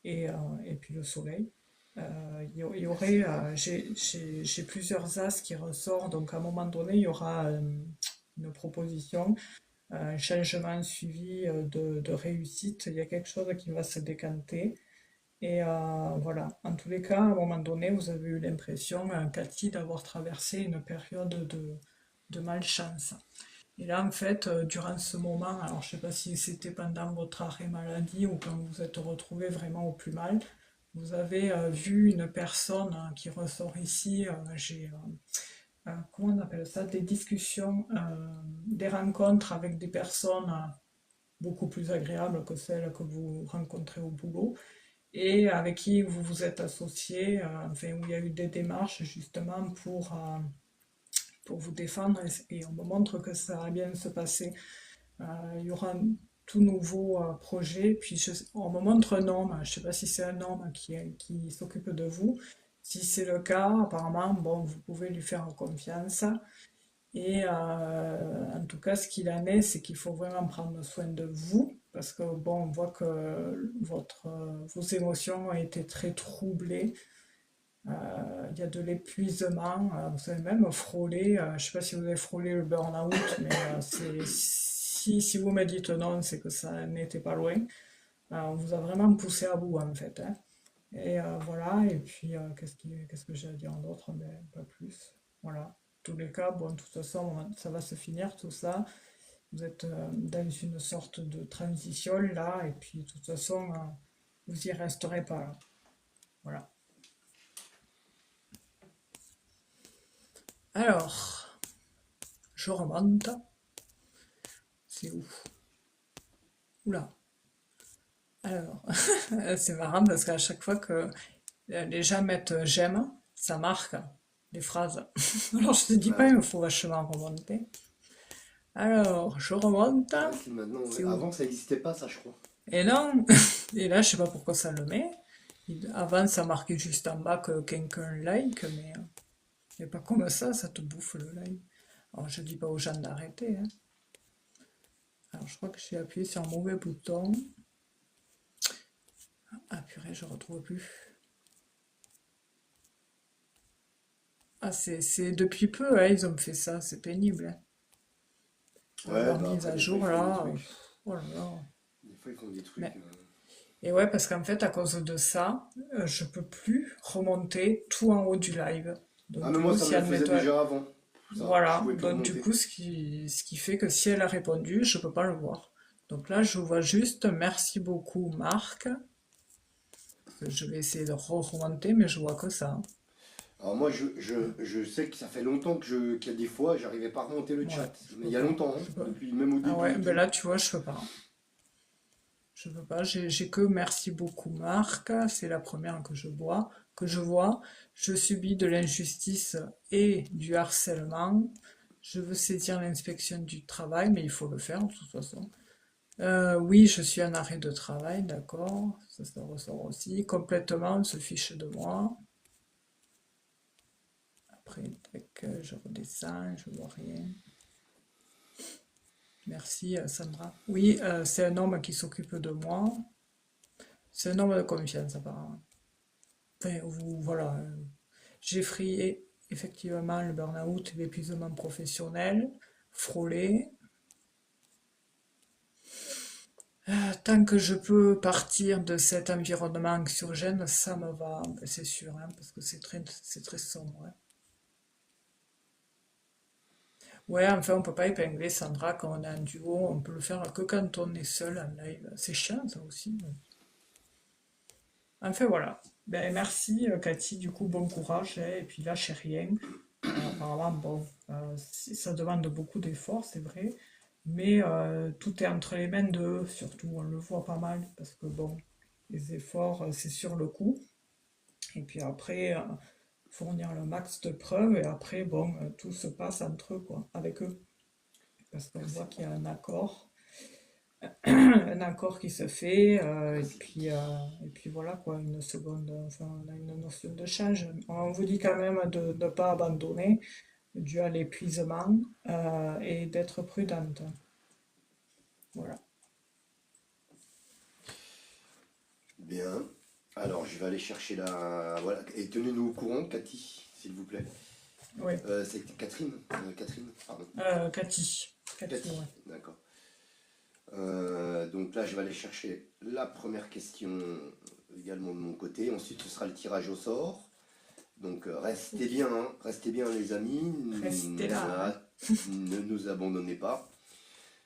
Speaker 2: et, euh, et puis le soleil. Il y aurait, j'ai plusieurs as qui ressortent, donc à un moment donné, il y aura une proposition, un changement suivi de réussite, il y a quelque chose qui va se décanter. Voilà, en tous les cas, à un moment donné, vous avez eu l'impression, Cathy, d'avoir traversé une période de malchance. Et là, en fait, durant ce moment, alors je ne sais pas si c'était pendant votre arrêt maladie ou quand vous vous êtes retrouvé vraiment au plus mal, vous avez vu une personne qui ressort ici. J'ai comment on appelle ça, des discussions, des rencontres avec des personnes beaucoup plus agréables que celles que vous rencontrez au boulot et avec qui vous vous êtes associé, enfin où il y a eu des démarches justement pour vous défendre et on me montre que ça va bien se passer. Il y aura un tout nouveau projet, puis on me montre un homme, je ne sais pas si c'est un homme qui s'occupe de vous. Si c'est le cas, apparemment, bon, vous pouvez lui faire confiance. Et en tout cas, ce qu'il en est, c'est qu'il faut vraiment prendre soin de vous, parce que bon, on voit que vos émotions ont été très troublées. Il y a de l'épuisement, vous avez même frôlé, je ne sais pas si vous avez frôlé le burn-out, mais si vous me dites non, c'est que ça n'était pas loin. On vous a vraiment poussé à bout en fait, hein. Et voilà, et puis qu'est-ce que j'ai à dire d'autre? Ben, pas plus. Voilà. En tous les cas, bon, de toute façon, ça va se finir tout ça. Vous êtes dans une sorte de transition là, et puis de toute façon, vous y resterez pas là. Voilà. Alors, je remonte. C'est où? Oula. Alors, c'est marrant parce qu'à chaque fois que les gens mettent j'aime, ça marque les phrases. Alors je te dis pas,
Speaker 1: Ouais.
Speaker 2: il me faut vachement remonter. Alors, je remonte.
Speaker 1: C'est vrai que maintenant,
Speaker 2: C'est où?
Speaker 1: avant ça n'existait pas ça, je crois.
Speaker 2: Et non, et là, je sais pas pourquoi ça le met. Avant, ça marquait juste en bas que quelqu'un like, mais c'est pas comme ça te bouffe le like. Alors, je dis pas aux gens d'arrêter, hein. Alors, je crois que j'ai appuyé sur un mauvais bouton. Ah purée, je retrouve plus. Ah, c'est depuis peu, hein, ils ont fait ça, c'est pénible, hein.
Speaker 1: Ouais,
Speaker 2: Leur
Speaker 1: bah
Speaker 2: mise
Speaker 1: après,
Speaker 2: à
Speaker 1: des fois, ils
Speaker 2: jour,
Speaker 1: font des
Speaker 2: là,
Speaker 1: trucs.
Speaker 2: oh là là.
Speaker 1: Des fois, ils font des trucs.
Speaker 2: Mais, et ouais, parce qu'en fait, à cause de ça, je peux plus remonter tout en haut du live.
Speaker 1: Ah,
Speaker 2: Donc,
Speaker 1: mais
Speaker 2: du
Speaker 1: moi,
Speaker 2: coup,
Speaker 1: ça me
Speaker 2: si
Speaker 1: le faisait
Speaker 2: admettons,
Speaker 1: déjà avant. Ça, je
Speaker 2: voilà,
Speaker 1: pouvais plus
Speaker 2: donc du
Speaker 1: remonter.
Speaker 2: coup, ce qui fait que si elle a répondu, je peux pas le voir. Donc là, je vois juste merci beaucoup, Marc. Je vais essayer de remonter, mais je vois que ça.
Speaker 1: Alors, moi, je sais que ça fait longtemps qu'il y a des fois, j'arrivais pas à remonter le
Speaker 2: Ouais,
Speaker 1: chat.
Speaker 2: je
Speaker 1: Mais il
Speaker 2: peux
Speaker 1: y a
Speaker 2: pas.
Speaker 1: longtemps, hein,
Speaker 2: Je peux.
Speaker 1: depuis même au
Speaker 2: Ah
Speaker 1: début
Speaker 2: ouais,
Speaker 1: et
Speaker 2: ben
Speaker 1: tout.
Speaker 2: là, tu vois, je peux pas. Je peux pas. J'ai que merci beaucoup, Marc. C'est la première que je vois. Je subis de l'injustice et du harcèlement. Je veux saisir l'inspection du travail, mais il faut le faire de toute façon. Oui, je suis en arrêt de travail, d'accord. Ça ressort aussi. Complètement, on se fiche de moi. Après, tac, je redescends, je vois rien. Merci, Sandra. Oui, c'est un homme qui s'occupe de moi. C'est un homme de confiance, apparemment. Enfin, voilà. J'ai frié effectivement le burn-out et l'épuisement professionnel, frôlé. Tant que je peux partir de cet environnement anxiogène, ça me va, c'est sûr, hein, parce que c'est très sombre, hein. Ouais, enfin, on peut pas épingler Sandra quand on est en duo, on peut le faire que quand on est seul en live. C'est chiant, ça aussi, ouais. Enfin, voilà. Ben, merci, Cathy, du coup, bon courage, hein, et puis lâchez rien. Apparemment, bon, ça demande beaucoup d'efforts, c'est vrai, mais tout est entre les mains d'eux, surtout, on le voit pas mal, parce que bon, les efforts, c'est sur le coup, et puis après, fournir le max de preuves, et après, bon, tout se passe entre eux, quoi, avec eux, parce qu'on
Speaker 1: Merci
Speaker 2: voit qu'il y a
Speaker 1: beaucoup.
Speaker 2: un accord qui se fait,
Speaker 1: Merci.
Speaker 2: et puis voilà, quoi, une seconde, enfin, on a une notion de change. On vous dit quand même de ne pas abandonner, dû à l'épuisement et d'être prudente. Voilà.
Speaker 1: Bien. Alors, je vais aller chercher la. Voilà. Et tenez-nous au courant, Cathy, s'il vous plaît.
Speaker 2: Oui.
Speaker 1: C'est Catherine. Catherine, pardon.
Speaker 2: Cathy. Cathy,
Speaker 1: Cathy,
Speaker 2: ouais.
Speaker 1: d'accord. Donc là, je vais aller chercher la première question également de mon côté. Ensuite, ce sera le tirage au sort. Donc restez bien les amis.
Speaker 2: Restez là, hein.
Speaker 1: Ne nous abandonnez pas.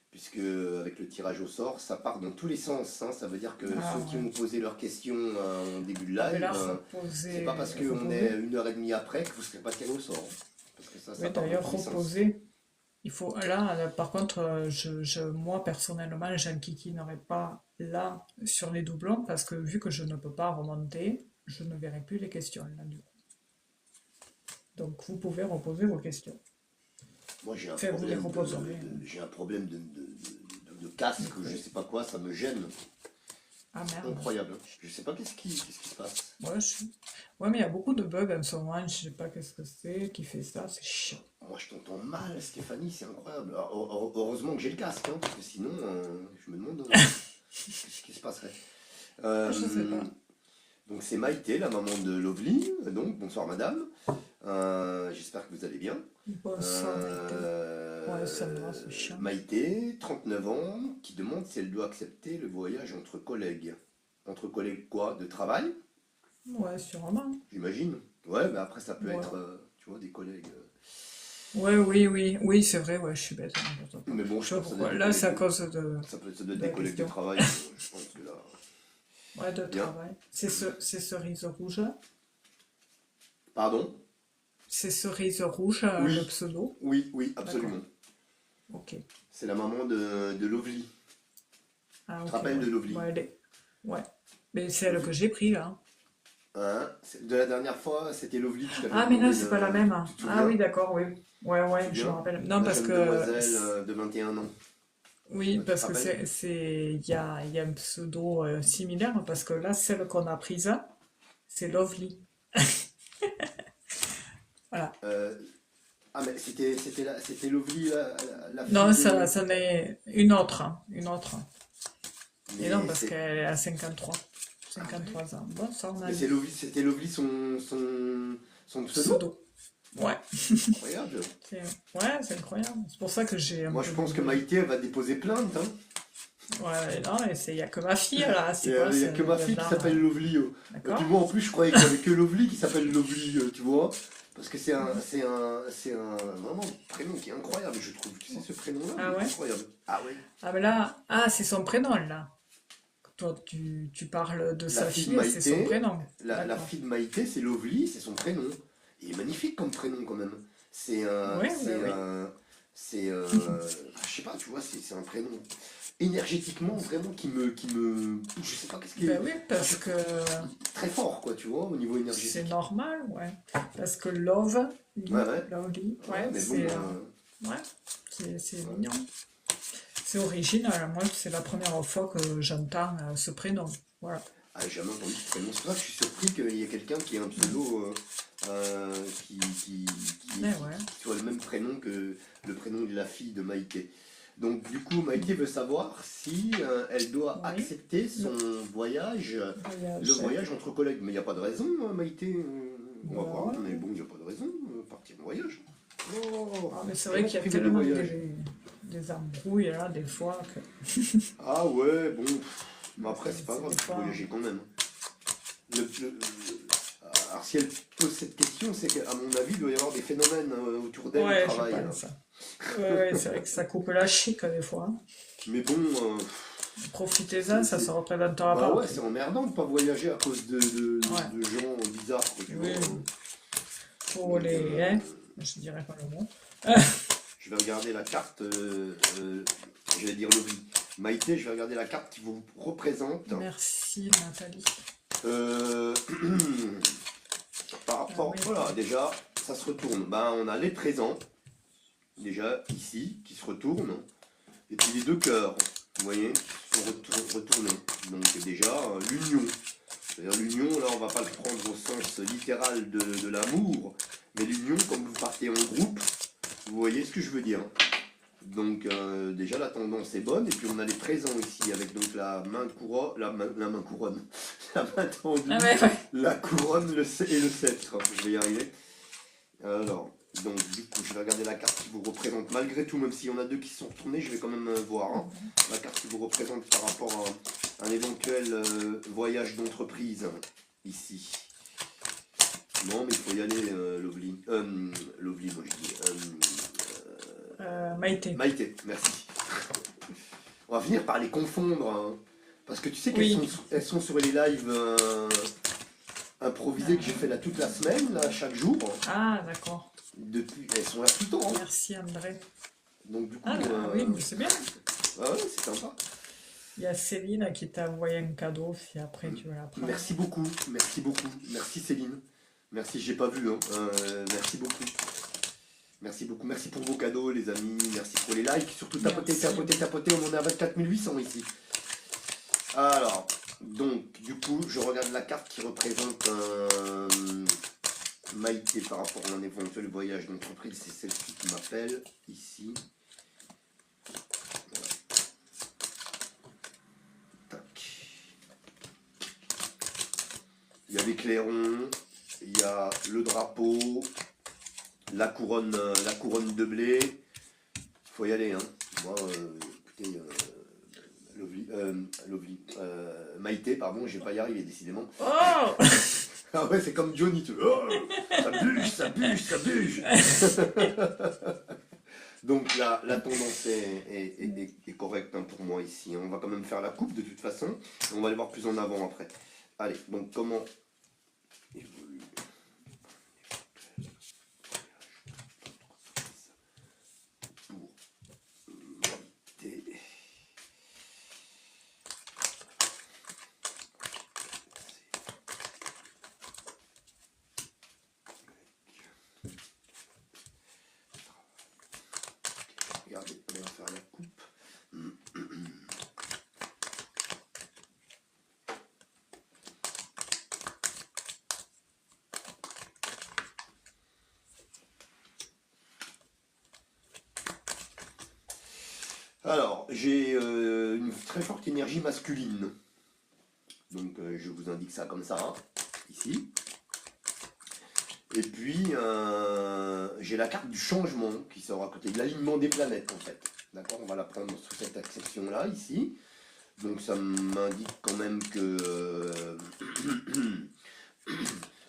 Speaker 1: Puisque avec le tirage au sort, ça part dans tous les sens, hein. Ça veut dire que
Speaker 2: Ah
Speaker 1: ceux qui
Speaker 2: ouais.
Speaker 1: ont posé leurs questions en début de
Speaker 2: Ah, mais
Speaker 1: live,
Speaker 2: là,
Speaker 1: c'est pas parce qu'on est
Speaker 2: reposer.
Speaker 1: 1h30 après que vous ne serez pas tiré au sort. Parce que ça
Speaker 2: Oui,
Speaker 1: part dans
Speaker 2: d'ailleurs,
Speaker 1: tous les sens.
Speaker 2: reposer. Il faut, là, par contre, moi, personnellement, j'enquiquinerai pas là sur les doublons parce que vu que je ne peux pas remonter, je ne verrai plus les questions là, du coup. Donc, vous pouvez reposer vos questions.
Speaker 1: Moi,
Speaker 2: Enfin, vous les reposerez.
Speaker 1: j'ai un problème de casque, ou je sais pas quoi, ça me gêne.
Speaker 2: Ah merde.
Speaker 1: Incroyable. Je sais pas qu'est-ce qui se passe.
Speaker 2: Ouais, ouais, mais il y a beaucoup de bugs en ce moment, je sais pas qu'est-ce que c'est qui fait ça, c'est chiant.
Speaker 1: Moi, je t'entends mal, Stéphanie, c'est incroyable. Alors, heureusement que j'ai le casque, hein, parce que sinon, je me demande ce qui se passerait.
Speaker 2: Ah, je sais
Speaker 1: Euh,
Speaker 2: pas.
Speaker 1: donc, c'est Maïté, la maman de Lovely. Donc, bonsoir madame. J'espère que vous allez bien.
Speaker 2: Bonsoir, Maïté. Ouais, ça va, c'est chiant.
Speaker 1: Maïté, 39 ans, qui demande si elle doit accepter le voyage entre collègues. Entre collègues quoi? De travail,
Speaker 2: Ouais, sûrement.
Speaker 1: j'imagine. Ouais, mais après ça peut
Speaker 2: Ouais.
Speaker 1: être, tu vois, des collègues.
Speaker 2: Ouais, oui, oui, oui, c'est vrai, ouais, je suis bête, n'importe quoi.
Speaker 1: Mais bon,
Speaker 2: Je
Speaker 1: je
Speaker 2: sais pas
Speaker 1: pense que ça doit
Speaker 2: pourquoi.
Speaker 1: être des
Speaker 2: Là, c'est à
Speaker 1: collègues
Speaker 2: cause
Speaker 1: ça doit être
Speaker 2: de
Speaker 1: des
Speaker 2: la
Speaker 1: collègues de
Speaker 2: question.
Speaker 1: travail, je pense que là.
Speaker 2: Ouais, de
Speaker 1: Bien.
Speaker 2: travail. C'est cerise rouge, là.
Speaker 1: Pardon?
Speaker 2: C'est cerise rouge, le
Speaker 1: Oui,
Speaker 2: pseudo.
Speaker 1: oui,
Speaker 2: D'accord.
Speaker 1: absolument.
Speaker 2: Ok.
Speaker 1: C'est la maman de Lovely.
Speaker 2: Ah,
Speaker 1: Tu te
Speaker 2: ok,
Speaker 1: rappelles
Speaker 2: ouais.
Speaker 1: de Lovely?
Speaker 2: Ouais, ouais. Mais c'est elle que
Speaker 1: Lovely.
Speaker 2: j'ai pris, là.
Speaker 1: Hein? De la dernière fois, c'était Lovely que je t'avais
Speaker 2: Ah, mais non,
Speaker 1: demandé
Speaker 2: c'est pas la
Speaker 1: de.
Speaker 2: même.
Speaker 1: Tu te
Speaker 2: Ah oui,
Speaker 1: souviens?
Speaker 2: d'accord, oui. Ouais,
Speaker 1: Tu te
Speaker 2: ouais, je me
Speaker 1: souviens?
Speaker 2: rappelle. Non,
Speaker 1: La
Speaker 2: parce
Speaker 1: jeune
Speaker 2: que...
Speaker 1: demoiselle de 21 ans.
Speaker 2: Oui,
Speaker 1: Tu te
Speaker 2: parce que
Speaker 1: rappelles?
Speaker 2: il y a un pseudo similaire, parce que là, celle qu'on a prise, c'est Lovely. Voilà.
Speaker 1: Euh, ah, mais c'était Lovely, la fille
Speaker 2: Non, ça,
Speaker 1: de.
Speaker 2: ça n'est une autre, hein, une autre. Et non,
Speaker 1: Mais
Speaker 2: parce
Speaker 1: c'est.
Speaker 2: qu'elle est à 53.
Speaker 1: Ah ouais?
Speaker 2: 53 ans. Bon, ça, on a
Speaker 1: Mais
Speaker 2: dit.
Speaker 1: C'était Lovely son pseudo?
Speaker 2: Pseudo. Ouais.
Speaker 1: Incroyable.
Speaker 2: Ouais, c'est incroyable. C'est pour ça que j'ai un
Speaker 1: Moi, je
Speaker 2: peu
Speaker 1: pense que
Speaker 2: doublé.
Speaker 1: Maïté elle va déposer plainte. Hein.
Speaker 2: Ouais, non, mais il n'y a que ma fille, là. C'est quoi?
Speaker 1: Il n'y a
Speaker 2: Ça
Speaker 1: que ma
Speaker 2: vient
Speaker 1: fille qui
Speaker 2: d'art,
Speaker 1: s'appelle Lovely. Et puis
Speaker 2: d'accord?
Speaker 1: moi, en plus, je croyais qu'il n'y avait que Lovely qui s'appelle Lovely, tu vois. Parce que c'est un vraiment prénom qui est incroyable, je trouve. Tu sais, ce prénom-là, il
Speaker 2: Ah
Speaker 1: est
Speaker 2: ouais?
Speaker 1: incroyable. Ah ouais.
Speaker 2: Ah, mais là, ah, c'est son prénom, là. Toi, tu parles de
Speaker 1: La
Speaker 2: sa
Speaker 1: fille de
Speaker 2: fille et c'est son
Speaker 1: Maïté,
Speaker 2: prénom.
Speaker 1: la
Speaker 2: D'accord.
Speaker 1: fille de Maïté, c'est Lovely, c'est son prénom. Il est magnifique comme prénom quand même.
Speaker 2: Oui, oui, oui.
Speaker 1: C'est, je sais pas, tu vois, c'est un prénom énergétiquement vraiment je sais pas qu'est-ce qui est,
Speaker 2: Ben oui, parce que
Speaker 1: très fort quoi, tu vois, au niveau
Speaker 2: c'est
Speaker 1: énergétique.
Speaker 2: normal, ouais. Parce que love,
Speaker 1: Ouais, ouais,
Speaker 2: lovely,
Speaker 1: ouais,
Speaker 2: ouais,
Speaker 1: mais bon,
Speaker 2: ouais, c'est
Speaker 1: ouais.
Speaker 2: mignon. C'est original. Moi, c'est la première fois que j'entends ce prénom. Voilà.
Speaker 1: Ah, j'ai jamais entendu ce prénom. C'est pour ça que je suis surpris qu'il y ait quelqu'un qui ait un pseudo
Speaker 2: Mais ouais.
Speaker 1: qui soit le même prénom que le prénom de la fille de Maïté. Donc du coup, Maïté veut savoir si elle doit
Speaker 2: Oui.
Speaker 1: accepter son voyage, le
Speaker 2: Voyage.
Speaker 1: voyage entre collègues. Mais il n'y a pas de raison, hein, Maïté. On va
Speaker 2: Bah
Speaker 1: voir, mais
Speaker 2: ouais.
Speaker 1: bon, il n'y a pas de raison. Partir en voyage. Oh,
Speaker 2: Ah, mais c'est
Speaker 1: et
Speaker 2: vrai
Speaker 1: mon
Speaker 2: qu'il y a
Speaker 1: privé de
Speaker 2: tellement
Speaker 1: voyage.
Speaker 2: des embrouilles là, des fois que.
Speaker 1: Ah ouais, bon. Mais après, c'est pas
Speaker 2: C'est
Speaker 1: grave,
Speaker 2: des
Speaker 1: il faut
Speaker 2: fois.
Speaker 1: voyager quand même. Alors si elle pose cette question, c'est qu'à mon avis, il doit y avoir des phénomènes autour d'elle au
Speaker 2: Ouais, je
Speaker 1: travail.
Speaker 2: pense. Ouais, ouais, c'est vrai que ça coupe la chic des fois, hein.
Speaker 1: Mais bon,
Speaker 2: Profitez-en,
Speaker 1: c'est,
Speaker 2: ça
Speaker 1: c'est-
Speaker 2: se représentera
Speaker 1: bah
Speaker 2: pas
Speaker 1: ouais,
Speaker 2: après.
Speaker 1: c'est emmerdant de pas voyager à cause
Speaker 2: Ouais.
Speaker 1: de gens bizarres, quoi, tu vois.
Speaker 2: Oui, pour
Speaker 1: Donc,
Speaker 2: les. Hein, je dirais pas le mot.
Speaker 1: je vais regarder la carte, je vais dire Lovely. Maïté, je vais regarder la carte qui vous représente.
Speaker 2: Merci Nathalie.
Speaker 1: Euh, par
Speaker 2: Ah
Speaker 1: rapport,
Speaker 2: oui.
Speaker 1: voilà, déjà, ça se retourne. Ben, on a les présents, déjà ici, qui se retournent. Et puis les deux cœurs, vous voyez, qui sont retournés. Donc déjà, l'union. C'est-à-dire l'union, là, on va pas le prendre au sens littéral de l'amour, mais l'union, comme vous partez en groupe, vous voyez ce que je veux dire. Donc déjà, la tendance est bonne. Et puis on a les présents ici, avec donc la main couronne, la main couronne, la main tendue,
Speaker 2: Ah ouais, ouais.
Speaker 1: la couronne et le sceptre. Je vais y arriver. Alors, donc du coup, je vais regarder la carte qui vous représente. Malgré tout, même s'il y en a deux qui sont retournés, je vais quand même voir hein, la carte qui vous représente par rapport à un éventuel voyage d'entreprise ici. Non, mais il faut y aller, Lovely. Lovely, moi je dis.
Speaker 2: Maïté.
Speaker 1: Maïté, merci. On va finir par les confondre. Hein, parce que tu sais
Speaker 2: Oui.
Speaker 1: elles sont sur les lives improvisés que j'ai fait là toute la semaine, là, chaque jour.
Speaker 2: Ah, d'accord.
Speaker 1: Depuis, elles sont là tout le temps, hein.
Speaker 2: Merci André.
Speaker 1: Donc du coup,
Speaker 2: Ah, oui, mais c'est bien.
Speaker 1: ouais, c'est sympa.
Speaker 2: Il y a Céline qui t'a envoyé un cadeau si après tu veux la prendre.
Speaker 1: Merci beaucoup, merci beaucoup. Merci Céline. Merci, j'ai pas vu, hein. Merci beaucoup. Merci beaucoup. Merci pour vos cadeaux, les amis. Merci pour les likes. Surtout tapoter,
Speaker 2: Merci.
Speaker 1: tapoter, tapoter. On en est à 24 800 ici. Alors, donc, du coup, je regarde la carte qui représente Maïté par rapport à un éventuel voyage d'entreprise. C'est celle-ci qui m'appelle ici. Voilà. Tac. Il y a les clairons, il y a le drapeau, la couronne de blé. Faut y aller, hein. Moi, écoutez, Maïté, pardon, je vais pas y arriver décidément.
Speaker 2: Oh
Speaker 1: Ah ouais, c'est comme Johnny, tu vois. Oh, ça bûche, ça bûche, ça bûche. Donc la tendance est correcte, hein, pour moi ici. On va quand même faire la coupe de toute façon. Et on va aller voir plus en avant après. Allez, donc comment évolue pour Maïté. Regardez, on va faire la coupe. Alors, j'ai une très forte énergie masculine. Donc, je vous indique ça comme ça, hein, ici. Et puis, j'ai la carte du changement qui sort à côté de l'alignement des planètes, en fait. D'accord, on va la prendre sous cette acception-là, ici. Donc, ça m'indique quand même que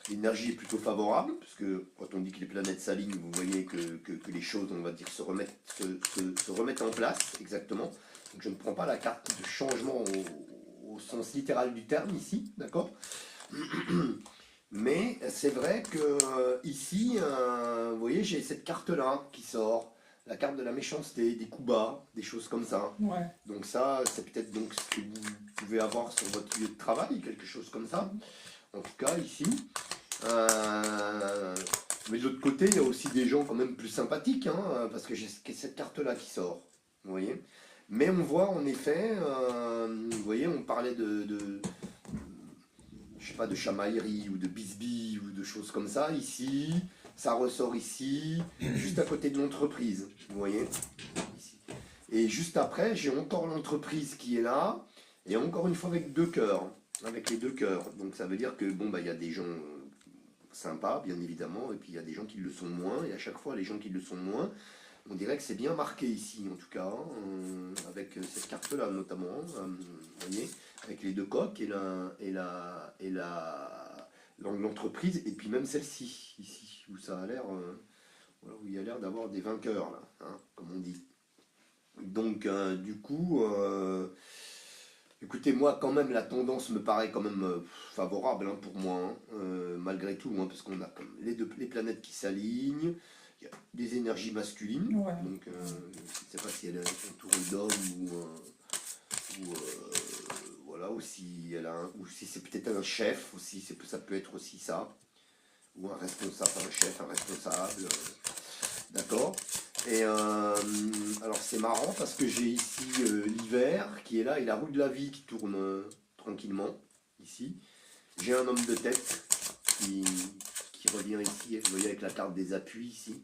Speaker 1: l'énergie est plutôt favorable, parce que quand on dit que les planètes s'alignent, vous voyez que les choses, on va dire, se remettent en place, exactement. Donc, je ne prends pas la carte de changement au sens littéral du terme, ici, d'accord. Mais c'est vrai que ici, vous voyez, j'ai cette carte-là qui sort, la carte de la méchanceté, des coups bas, des choses comme ça.
Speaker 2: Ouais.
Speaker 1: Donc ça, c'est peut-être donc ce que vous pouvez avoir sur votre lieu de travail, quelque chose comme ça. En tout cas, ici. Mais de l'autre côté, il y a aussi des gens quand même plus sympathiques, hein, parce que j'ai cette carte-là qui sort. Vous voyez. Mais on voit en effet, vous voyez, on parlait je sais pas, de chamaillerie ou de bisbille ou de choses comme ça. Ici, ça ressort ici, juste à côté de l'entreprise. Vous voyez ici. Et juste après, j'ai encore l'entreprise qui est là, et encore une fois avec deux cœurs, avec les deux cœurs. Donc ça veut dire que bon, bah, il y a des gens sympas, bien évidemment, et puis il y a des gens qui le sont moins, et à chaque fois, les gens qui le sont moins, on dirait que c'est bien marqué ici, en tout cas, hein, avec cette carte-là notamment, vous voyez, avec les deux coques l'entreprise, et puis même celle-ci, ici, où ça a l'air, voilà, où il y a l'air d'avoir des vainqueurs, là, hein, comme on dit. Donc, du coup, écoutez, moi, quand même, la tendance me paraît quand même favorable, hein, pour moi, hein, malgré tout, hein, parce qu'on a comme les planètes qui s'alignent, il y a des énergies masculines,
Speaker 2: Ouais.
Speaker 1: donc je ne sais pas si elle est entourée d'hommes ou voilà, ou si ou si c'est peut-être un chef aussi, ça peut être aussi ça, ou un responsable, un chef, un responsable, d'accord. Et alors c'est marrant parce que j'ai ici l'hiver qui est là et la roue de la vie qui tourne tranquillement ici. J'ai un homme de tête qui revient ici, vous voyez, avec la carte des appuis ici.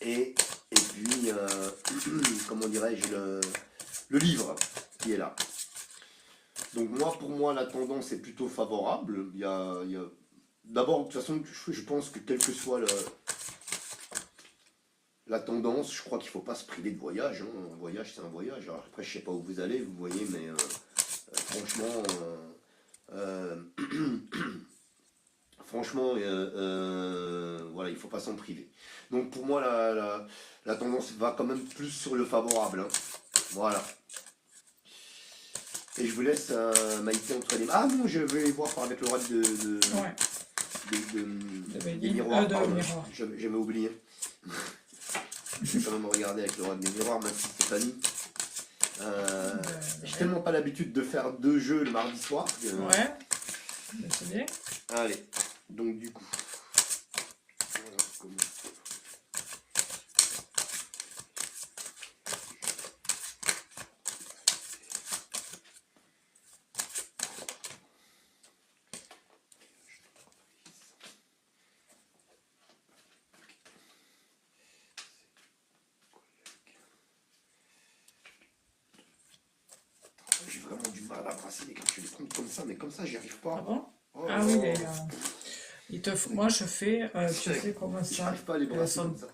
Speaker 1: Et puis, comment dirais-je, le livre qui est là. Donc moi, pour moi, la tendance est plutôt favorable. D'abord, de toute façon, je pense que quel que soit la tendance, je crois qu'il ne faut pas se priver de voyage, hein. Un voyage, c'est un voyage. Alors après, je ne sais pas où vous allez, vous voyez, mais franchement, franchement, voilà, il ne faut pas s'en priver. Donc pour moi, la tendance va quand même plus sur le favorable, hein. Voilà. Et je vous laisse Maïté entre les mains. Ah non, je vais voir avec le roi
Speaker 2: Ouais. De
Speaker 1: des
Speaker 2: Béline,
Speaker 1: miroirs,
Speaker 2: de
Speaker 1: pardon.
Speaker 2: miroir.
Speaker 1: J'avais oublié. Je vais quand même regarder avec le roi des miroirs, merci Stéphanie. J'ai tellement pas l'habitude de faire 2 jeux le mardi soir.
Speaker 2: Ouais, c'est bien.
Speaker 1: Allez, donc du coup. Voilà, comment- J'ai vraiment du mal à brasser les cartes, je vais les prendre comme ça, mais comme ça j'y arrive
Speaker 2: Ah
Speaker 1: pas.
Speaker 2: bon?
Speaker 1: Oh
Speaker 2: Ah
Speaker 1: là
Speaker 2: oui,
Speaker 1: là.
Speaker 2: moi je fais, tu sais comment ça,
Speaker 1: J'arrive pas à les
Speaker 2: qu'elles
Speaker 1: brasser comme
Speaker 2: sont,
Speaker 1: ça.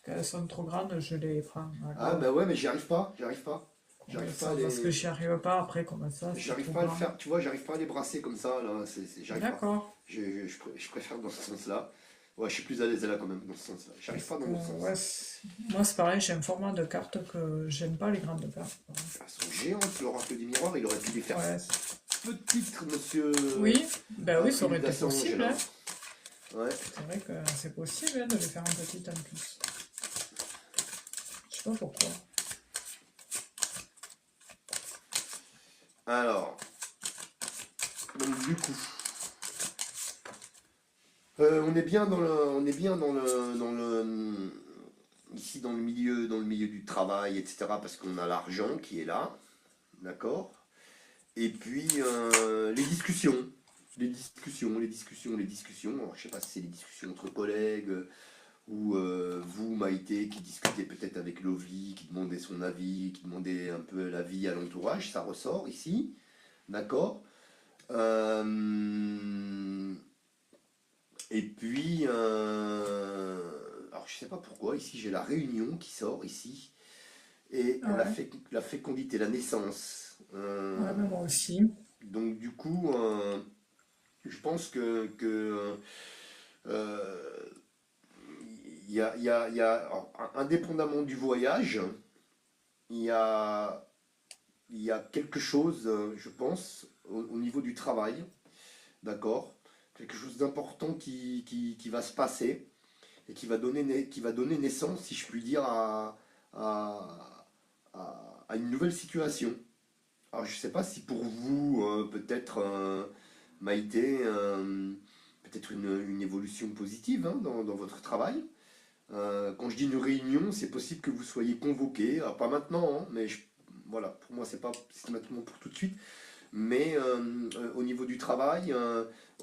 Speaker 2: qu'elles sont trop grandes, je les prends à
Speaker 1: Ah
Speaker 2: gauche.
Speaker 1: bah ouais, mais j'y arrive pas, j'arrive pas.
Speaker 2: Comme
Speaker 1: J'arrive pas
Speaker 2: ça,
Speaker 1: à
Speaker 2: parce que
Speaker 1: les.
Speaker 2: j'y arrive pas après, comme ça, c'est
Speaker 1: J'arrive
Speaker 2: trop
Speaker 1: pas à le
Speaker 2: grand.
Speaker 1: faire, tu vois, j'arrive pas à les brasser comme ça, là, j'arrive pas.
Speaker 2: D'accord.
Speaker 1: Je préfère dans ce sens-là. Ouais, je suis plus à l'aise là quand même, dans ce sens-là. J'arrive
Speaker 2: Parce
Speaker 1: pas dans
Speaker 2: que,
Speaker 1: l'autre sens.
Speaker 2: ouais, moi c'est pareil, j'ai un format de carte que j'aime pas les grandes cartes.
Speaker 1: Elles sont géantes, l'oracle des miroirs, il aurait pu les faire
Speaker 2: Ouais.
Speaker 1: petites, monsieur.
Speaker 2: Oui, ben oui, ça aurait
Speaker 1: Philippe
Speaker 2: été
Speaker 1: Dassange,
Speaker 2: possible,
Speaker 1: là.
Speaker 2: hein.
Speaker 1: Ouais.
Speaker 2: C'est vrai que c'est possible hein, de les faire en petite en plus. Je sais pas pourquoi.
Speaker 1: Alors, donc du coup, on est bien ici dans le milieu du travail, etc. Parce qu'on a l'argent qui est là, d'accord. Et puis les discussions. Alors, je sais pas si c'est les discussions entre collègues ou vous, Maïté, qui discutez peut-être avec Lovely, qui demandait son avis, qui demandait un peu l'avis à l'entourage. Ça ressort ici, d'accord. Et puis, alors je sais pas pourquoi, ici j'ai la réunion qui sort ici, et
Speaker 2: Ah ouais,
Speaker 1: la fécondité, la naissance.
Speaker 2: ouais, mais moi aussi.
Speaker 1: Donc du coup, je pense que euh, alors, indépendamment du voyage, il y a, il y a quelque chose, je pense, au niveau du travail, d'accord? Quelque chose d'important qui va se passer et qui va donner naissance, si je puis dire, à, à une nouvelle situation. Alors, je ne sais pas si pour vous, peut-être, Maïté, peut-être une évolution positive hein, dans votre travail. Quand je dis une réunion, c'est possible que vous soyez convoqué. Alors, pas maintenant, hein, mais voilà, pour moi, c'est pas systématiquement pour tout de suite. Mais au niveau du travail,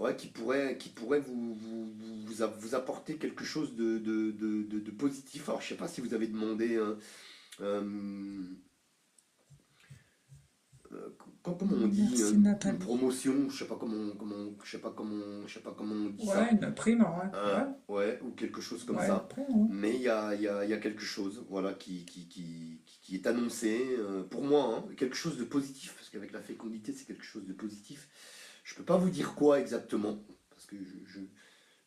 Speaker 1: ouais, qui pourrait vous apporter quelque chose de positif. Alors, je ne sais pas si vous avez demandé euh, comment on dit
Speaker 2: Merci
Speaker 1: une
Speaker 2: Nathalie.
Speaker 1: promotion, je sais pas comment on dit
Speaker 2: Ouais,
Speaker 1: ça.
Speaker 2: une prime, ouais. Ouais,
Speaker 1: Ouais, ou quelque chose comme
Speaker 2: ouais, une
Speaker 1: ça.
Speaker 2: prime, ouais.
Speaker 1: Mais il y a quelque chose, voilà, qui est annoncé pour moi, hein, quelque chose de positif, parce qu'avec la fécondité, c'est quelque chose de positif. Je peux pas vous dire quoi exactement, parce que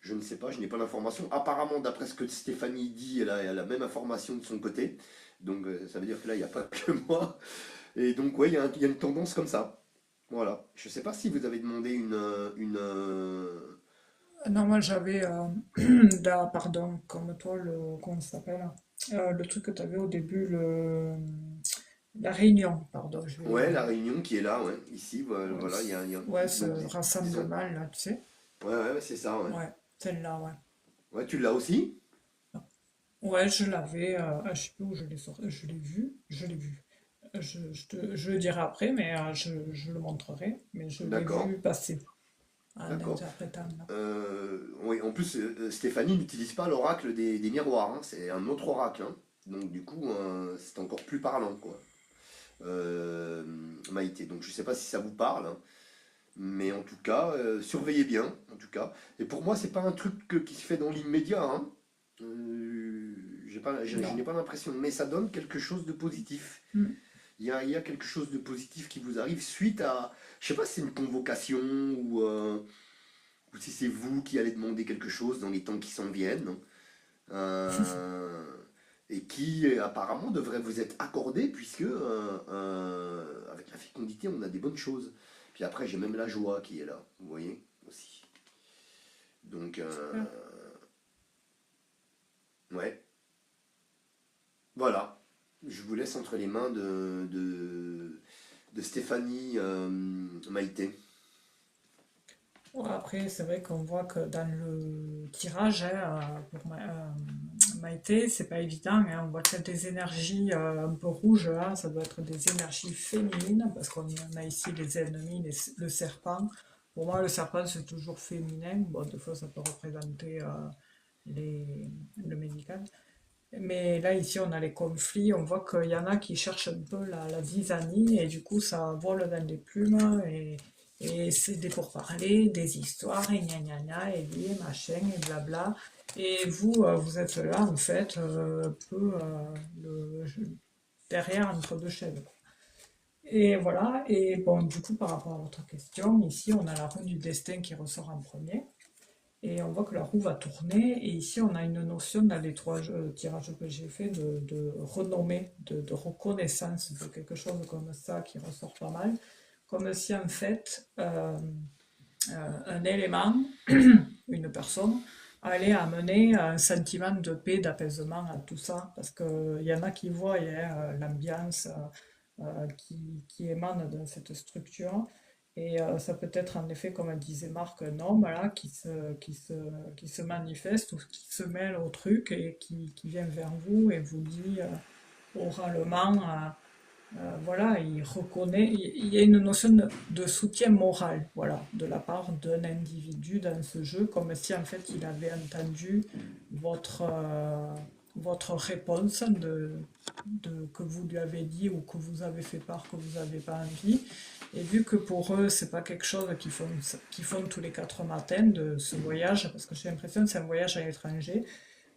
Speaker 1: je ne sais pas, je n'ai pas l'information. Apparemment, d'après ce que Stéphanie dit, elle a la même information de son côté. Donc ça veut dire que là, il n'y a pas que moi. Et donc, ouais, il y a une tendance comme ça. Voilà. Je ne sais pas si vous avez demandé
Speaker 2: Non, moi j'avais, pardon, comme toi, comment ça s'appelle? Le truc que tu avais au début, la réunion, pardon, je vais y
Speaker 1: Ouais, la
Speaker 2: arriver.
Speaker 1: réunion qui est là, ouais, ici,
Speaker 2: Ouais,
Speaker 1: voilà,
Speaker 2: ouais, ce
Speaker 1: donc, disons,
Speaker 2: rassemblement là, tu sais.
Speaker 1: ouais, c'est ça, ouais.
Speaker 2: Ouais, celle-là, ouais.
Speaker 1: Ouais, tu l'as aussi?
Speaker 2: Ouais, je l'avais, je sais plus où je l'ai sorti, je l'ai vu, je l'ai vu. Je le dirai après, mais je le montrerai, mais je l'ai
Speaker 1: D'accord,
Speaker 2: vu passer en
Speaker 1: d'accord.
Speaker 2: interprétant là.
Speaker 1: Oui, en plus, Stéphanie n'utilise pas l'oracle des miroirs, hein, c'est un autre oracle, hein. Donc, du coup, c'est encore plus parlant, quoi. Euh, Maïté, donc je sais pas si ça vous parle, hein, mais en tout cas, surveillez bien, en tout cas. Et pour moi, c'est pas un truc qui se fait dans l'immédiat, hein. Je n'ai
Speaker 2: Non.
Speaker 1: pas l'impression, mais ça donne quelque chose de positif.
Speaker 2: Mm.
Speaker 1: Il y a quelque chose de positif qui vous arrive suite à, je sais pas si c'est une convocation ou si c'est vous qui allez demander quelque chose dans les temps qui s'en viennent, euh, et qui apparemment devrait vous être accordé puisque avec la fécondité, on a des bonnes choses. Puis après, j'ai même la joie qui est là, vous voyez, aussi. Donc,
Speaker 2: Super.
Speaker 1: ouais, voilà. Je vous laisse entre les mains de Stéphanie Maïté.
Speaker 2: Ouais, après, c'est vrai qu'on voit que dans le tirage, hein, pour Maïté, c'est pas évident, hein. On voit qu'il y a des énergies un peu rouges, hein. Ça doit être des énergies féminines, parce qu'on a ici les ennemis, le serpent. Pour moi, le serpent, c'est toujours féminin. Bon, des fois, ça peut représenter les, le médical. Mais là, ici, on a les conflits. On voit qu'il y en a qui cherchent un peu la zizanie et du coup, ça vole dans les plumes et c'est des pourparlers, des histoires et gna gna gna et des machins et blabla. Et vous, vous êtes là, en fait, un peu derrière entre deux chaises, quoi. Et voilà. Et bon, du coup, par rapport à votre question, ici, on a la roue du destin qui ressort en premier. Et on voit que la roue va tourner. Et ici, on a une notion dans les trois tirages que j'ai fait de renommée, de reconnaissance, de quelque chose comme ça qui ressort pas mal. Comme si en fait, un élément, une personne, allait amener un sentiment de paix, d'apaisement à tout ça. Parce qu'il y en a qui voient l'ambiance qui émane de cette structure. Et ça peut être en effet, comme disait Marc, un homme là, qui se manifeste ou qui se mêle au truc et qui vient vers vous et vous dit oralement, voilà, il reconnaît, il y a une notion de soutien moral, voilà, de la part d'un individu dans ce jeu, comme si en fait il avait entendu votre, votre réponse que vous lui avez dit ou que vous avez fait part que vous n'avez pas envie. Et vu que pour eux, c'est pas quelque chose qu'ils font tous les 4 matins de ce voyage, parce que j'ai l'impression que c'est un voyage à l'étranger,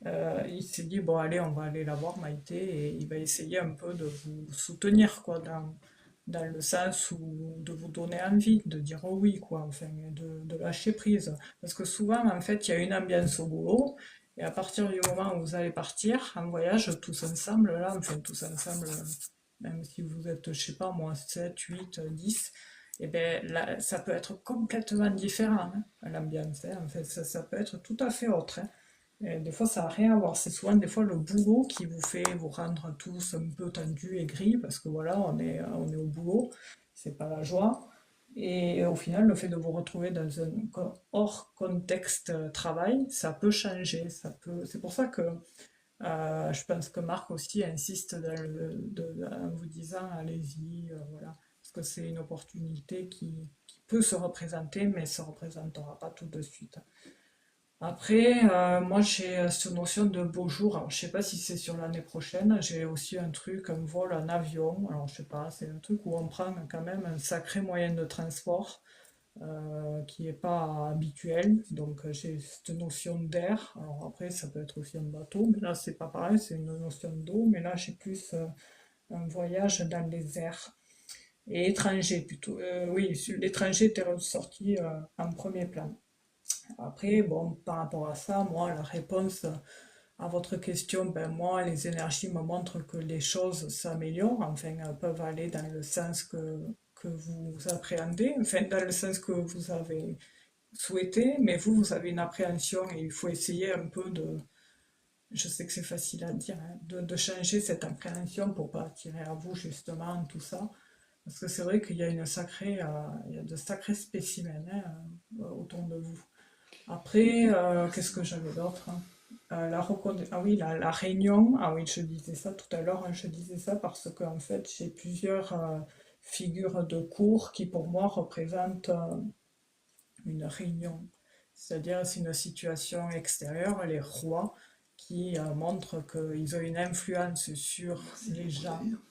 Speaker 2: il s'est dit, bon, allez, on va aller la voir, Maïté, et il va essayer un peu de vous soutenir, quoi, dans le sens où de vous donner envie, de dire oh oui, quoi, enfin, de lâcher prise. Parce que souvent, en fait, il y a une ambiance au boulot, et à partir du moment où vous allez partir en voyage, tous ensemble, là, enfin, tous ensemble, même si vous êtes, je sais pas, moi, 7 8 10 et ben là, ça peut être complètement différent, hein, l'ambiance, hein. En fait, ça peut être tout à fait autre, hein. Et des fois, ça n'a rien à voir. C'est souvent des fois le boulot qui vous fait vous rendre tous un peu tendus et gris parce que voilà, on est au boulot, c'est pas la joie. Et au final, le fait de vous retrouver dans un hors contexte travail, ça peut changer. C'est pour ça que je pense que Marc aussi insiste en vous disant allez-y, voilà. Parce que c'est une opportunité qui peut se représenter, mais ne se représentera pas tout de suite. Après, moi j'ai cette notion de beau jour. Alors, je sais pas si c'est sur l'année prochaine. J'ai aussi un truc, un vol en avion. Alors, je sais pas, c'est un truc où on prend quand même un sacré moyen de transport qui est pas habituel. Donc, j'ai cette notion d'air. Alors, après, ça peut être aussi un bateau, mais là, c'est pas pareil, c'est une notion d'eau. Mais là, j'ai plus un voyage dans les airs. Et étranger plutôt. Oui, l'étranger était ressorti en premier plan. Après, bon, par rapport à ça, moi, la réponse à votre question, ben moi, les énergies me montrent que les choses s'améliorent, enfin, peuvent aller dans le sens que vous appréhendez, enfin, dans le sens que vous avez souhaité, mais vous avez une appréhension et il faut essayer un peu je sais que c'est facile à dire, hein, de changer cette appréhension pour pas attirer à vous justement tout ça. Parce que c'est vrai qu'il y a il y a de sacrés spécimens hein, autour de vous. Après, qu'est-ce que j'avais d'autre, hein. Ah oui, la réunion. Ah oui, je disais ça tout à l'heure, hein, je disais ça parce qu'en fait, j'ai plusieurs figures de cours qui pour moi représentent une réunion. C'est-à-dire, c'est une situation extérieure, les rois, qui montrent qu'ils ont une influence sur
Speaker 1: Merci de
Speaker 2: les gens.
Speaker 1: m'écouter.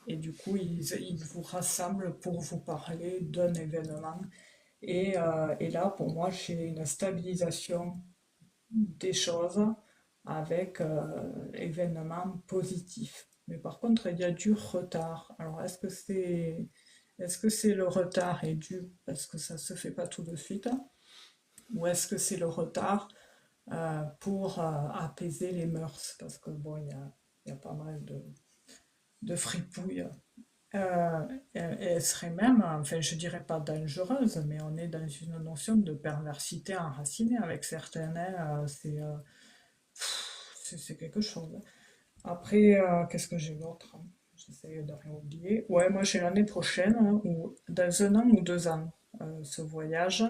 Speaker 2: Et du coup, ils vous rassemblent pour vous parler d'un événement. Et là, pour moi, j'ai une stabilisation des choses avec événements positifs. Mais par contre, il y a du retard. Alors, est-ce que c'est le retard est dû parce que ça se fait pas tout de suite, ou est-ce que c'est le retard pour apaiser les mœurs? Parce que bon, il y a pas mal de fripouilles Elle serait même, enfin, je dirais pas dangereuse, mais on est dans une notion de perversité enracinée avec certaines, hein, c'est quelque chose. Après, qu'est-ce que j'ai d'autre? J'essaie de rien oublier. Ouais, moi j'ai l'année prochaine, hein, ou dans 1 an ou 2 ans, ce voyage,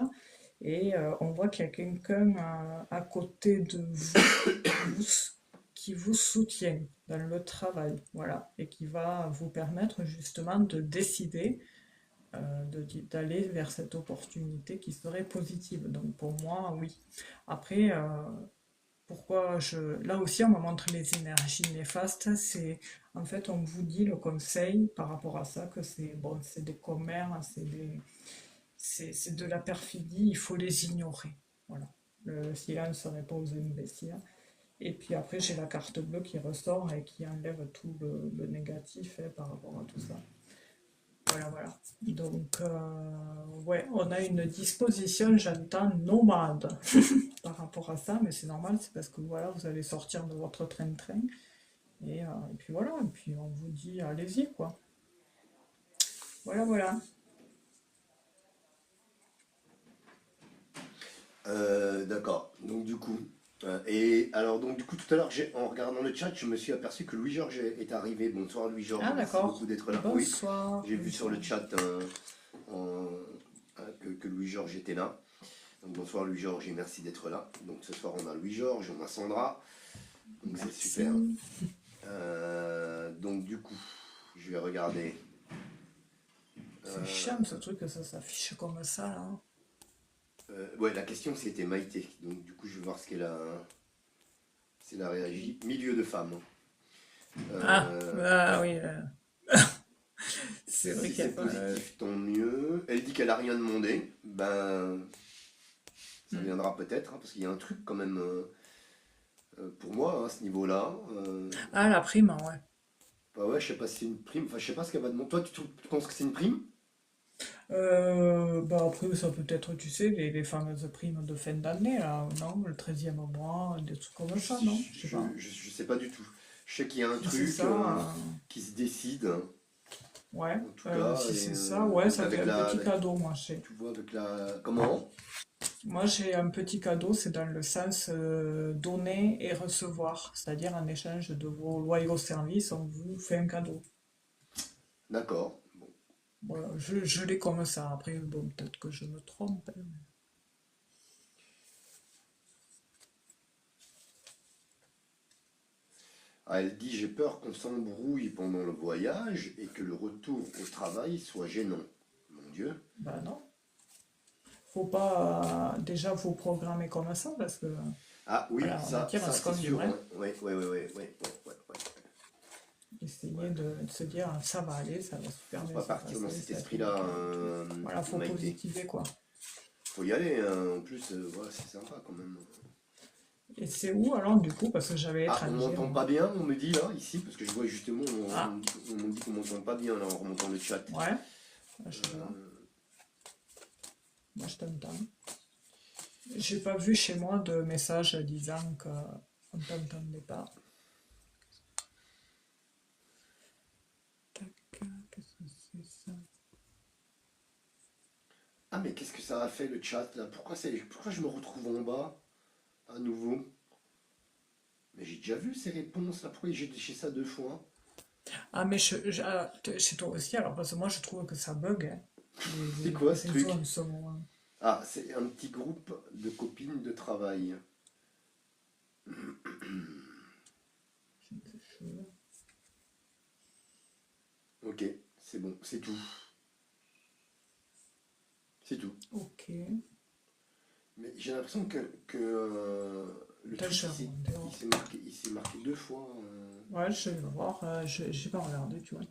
Speaker 2: et on voit qu'il y a quelqu'un à côté de vous qui vous soutient dans le travail, voilà, et qui va vous permettre justement de décider d'aller vers cette opportunité qui serait positive. Donc pour moi, oui. Après, là aussi, on me montre les énergies néfastes. C'est, en fait, on vous dit le conseil par rapport à ça que c'est bon, c'est des commères, c'est de la perfidie. Il faut les ignorer. Voilà. Le silence répond aux imbéciles. Et puis après, j'ai la carte bleue qui ressort et qui enlève tout le négatif par rapport à tout ça. Voilà, voilà. Donc, ouais, on a une disposition, j'entends, nomade par rapport à ça, mais c'est normal, c'est parce que voilà, vous allez sortir de votre train-train, et puis voilà, et puis on vous dit, allez-y, quoi. Voilà, voilà.
Speaker 1: D'accord. Donc du coup, et alors donc du coup tout à l'heure, en regardant le chat, je me suis aperçu que Louis-Georges est arrivé. Bonsoir
Speaker 2: Ah,
Speaker 1: Louis-Georges, merci beaucoup
Speaker 2: d'accord.
Speaker 1: d'être là. Oui,
Speaker 2: Bonsoir,
Speaker 1: j'ai vu sur le
Speaker 2: bonsoir.
Speaker 1: chat en- que Louis-Georges était là. Donc bonsoir Louis-Georges et merci d'être là. Donc ce soir on a Louis-Georges, on a Sandra, donc c'est super.
Speaker 2: Merci.
Speaker 1: Donc du coup, je vais regarder.
Speaker 2: C'est
Speaker 1: Euh,
Speaker 2: chiant ce truc que ça s'affiche comme ça, là.
Speaker 1: ouais, la question c'était Maïté. Donc du coup, je vais voir ce qu'elle a, si elle a réagi. Milieu de femme.
Speaker 2: Ah,
Speaker 1: Euh,
Speaker 2: ah oui, c'est vrai
Speaker 1: Si
Speaker 2: qu'il y a
Speaker 1: c'est
Speaker 2: pas.
Speaker 1: positif, tant mieux. Elle dit qu'elle a rien demandé. Ben, ça
Speaker 2: Hmm.
Speaker 1: viendra peut-être, hein, parce qu'il y a un truc quand même pour moi hein, à ce niveau-là.
Speaker 2: Ah, la prime, ouais.
Speaker 1: Bah ouais, je sais pas si c'est une prime. Enfin, je sais pas ce qu'elle va demander. Toi, tu penses que c'est une prime?
Speaker 2: Bah après, ça peut être, tu sais, les fameuses primes de fin d'année, là, non? Le 13e mois, des trucs comme ça, non? Je sais pas.
Speaker 1: Je sais pas du tout. Je sais qu'il y a un
Speaker 2: Si c'est
Speaker 1: truc
Speaker 2: ça,
Speaker 1: qui se décide, hein,
Speaker 2: ouais.
Speaker 1: en tout cas.
Speaker 2: Si
Speaker 1: Et,
Speaker 2: c'est ça, ouais,
Speaker 1: donc
Speaker 2: ça fait
Speaker 1: avec
Speaker 2: un petit cadeau, moi, je sais.
Speaker 1: tu vois, avec la. Comment?
Speaker 2: Moi, j'ai un petit cadeau, c'est dans le sens donner et recevoir. C'est-à-dire, en échange de vos loyaux services, on vous fait un cadeau.
Speaker 1: D'accord. Bon.
Speaker 2: Voilà, je l'ai comme ça. Après, bon, peut-être que je me trompe, hein.
Speaker 1: Ah, elle dit j'ai peur qu'on s'embrouille pendant le voyage et que le retour au travail soit gênant. Mon Dieu.
Speaker 2: Bah non. Faut pas déjà vous programmer comme ça parce que
Speaker 1: Ah oui,
Speaker 2: voilà, on attire
Speaker 1: ça
Speaker 2: ce
Speaker 1: c'est
Speaker 2: qu'on
Speaker 1: sûr.
Speaker 2: vibrait.
Speaker 1: Ouais, ouais, ouais, ouais, ouais, ouais, ouais, ouais.
Speaker 2: Essayer
Speaker 1: Ouais.
Speaker 2: de se dire ça va aller, ça va super
Speaker 1: Faut
Speaker 2: bien
Speaker 1: pas
Speaker 2: se
Speaker 1: partir dans
Speaker 2: passer,
Speaker 1: cet
Speaker 2: ça va être
Speaker 1: esprit-là,
Speaker 2: nickel et tout. Voilà, faut
Speaker 1: Maïté.
Speaker 2: positiver quoi.
Speaker 1: Faut y aller, hein. En plus, voilà, c'est sympa quand même.
Speaker 2: Et c'est où alors du coup? Parce que j'avais
Speaker 1: Ah, on
Speaker 2: étranger
Speaker 1: m'entend
Speaker 2: moi.
Speaker 1: pas bien, on me dit là, ici, parce que je vois justement,
Speaker 2: Ah,
Speaker 1: on me dit qu'on m'entend pas bien là en remontant le chat.
Speaker 2: ouais, je sais pas.
Speaker 1: Euh,
Speaker 2: Moi je t'entends. J'ai pas vu chez moi de message disant qu'on t'entendait pas. Tac, qu'est-ce que c'est ça?
Speaker 1: Ah, mais qu'est-ce que ça a fait le chat là? Pourquoi je me retrouve en bas à nouveau? Mais j'ai déjà vu ces réponses là, pourquoi j'ai fait ça 2 fois?
Speaker 2: Ah, mais chez toi aussi, alors, parce que moi, je trouve que ça bug, hein.
Speaker 1: C'est quoi ce
Speaker 2: Ces
Speaker 1: truc?
Speaker 2: zones sont.
Speaker 1: Ah, c'est un petit groupe de copines de travail. Ok, c'est bon, c'est tout. C'est tout.
Speaker 2: Ok.
Speaker 1: Mais j'ai l'impression que le
Speaker 2: T'as
Speaker 1: truc
Speaker 2: cher, dehors.
Speaker 1: il s'est marqué 2 fois.
Speaker 2: Ouais, je vais voir. J'ai pas regardé, tu vois.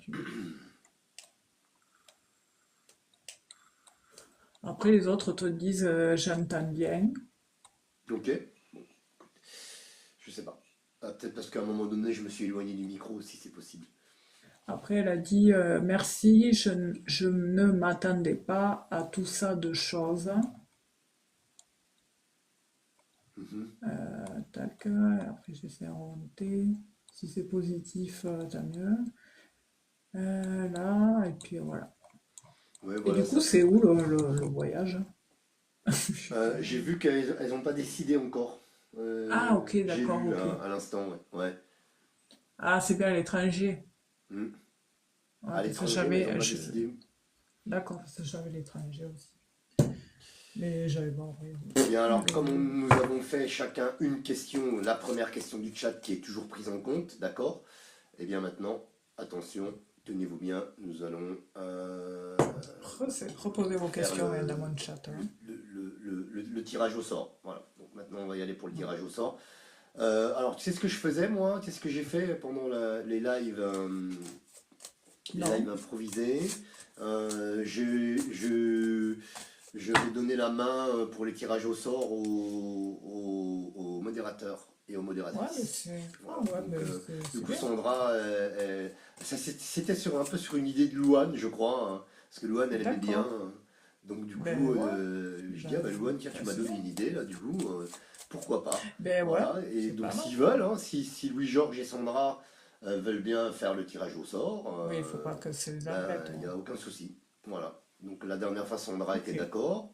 Speaker 2: Après, les autres te disent j'entends bien.
Speaker 1: Ok, bon, je sais pas. Ah, peut-être parce qu'à un moment donné, je me suis éloigné du micro aussi, c'est possible.
Speaker 2: Après, elle a dit merci, je ne m'attendais pas à tout ça de choses.
Speaker 1: Mhm.
Speaker 2: Tac. Après, j'essaie de remonter. Si c'est positif, tant mieux. Là, et puis voilà.
Speaker 1: Ouais,
Speaker 2: Et
Speaker 1: voilà,
Speaker 2: du coup,
Speaker 1: ça
Speaker 2: c'est
Speaker 1: c'est.
Speaker 2: où le voyage? Je sais plus.
Speaker 1: J'ai vu qu'elles n'ont pas décidé encore.
Speaker 2: Ah, ok,
Speaker 1: J'ai
Speaker 2: d'accord,
Speaker 1: vu
Speaker 2: ok.
Speaker 1: à l'instant, ouais. Ouais.
Speaker 2: Ah, c'est bien à l'étranger.
Speaker 1: Hmm.
Speaker 2: Ouais,
Speaker 1: À
Speaker 2: parce que
Speaker 1: l'étranger, mais elles
Speaker 2: j'avais.
Speaker 1: n'ont pas décidé.
Speaker 2: D'accord, parce que j'avais l'étranger aussi. Mais j'avais pas envoyé.
Speaker 1: Bien, alors, comme
Speaker 2: Mais
Speaker 1: nous avons fait chacun une question, la première question du chat qui est toujours prise en compte, d'accord? Et bien maintenant, attention, tenez-vous bien, nous allons
Speaker 2: reposez vos
Speaker 1: faire
Speaker 2: questions dans mon chat, hein.
Speaker 1: le tirage au sort. Voilà, donc maintenant on va y aller pour le tirage au sort. Alors, tu sais ce que je faisais moi? Tu sais ce que j'ai fait pendant les lives
Speaker 2: Non.
Speaker 1: improvisés? Euh, je, je, je vais donner la main pour les tirages au sort aux modérateurs et aux
Speaker 2: Ouais, mais
Speaker 1: modératrices.
Speaker 2: c'est. Ah
Speaker 1: Voilà.
Speaker 2: ouais,
Speaker 1: Donc,
Speaker 2: mais
Speaker 1: du
Speaker 2: c'est
Speaker 1: coup,
Speaker 2: bien.
Speaker 1: Sandra, c'était un peu sur une idée de Louane, je crois, hein, parce que Louane, elle aimait bien.
Speaker 2: D'accord.
Speaker 1: Donc, du
Speaker 2: Ben
Speaker 1: coup,
Speaker 2: ouais.
Speaker 1: je
Speaker 2: Ben,
Speaker 1: dis, ah ben Louane, tiens, tu
Speaker 2: ben,
Speaker 1: m'as
Speaker 2: c'est
Speaker 1: donné
Speaker 2: bien.
Speaker 1: une idée, là, du coup, pourquoi pas?
Speaker 2: Ben ouais,
Speaker 1: Voilà. Et
Speaker 2: c'est
Speaker 1: donc,
Speaker 2: pas mal.
Speaker 1: s'ils veulent, hein, si Louis-Georges et Sandra veulent bien faire le tirage au sort,
Speaker 2: Oui, il faut pas que ça les
Speaker 1: ben,
Speaker 2: embête,
Speaker 1: il
Speaker 2: ouais.
Speaker 1: n'y a aucun souci. Voilà. Donc, la dernière fois, Sandra était
Speaker 2: Ok.
Speaker 1: d'accord.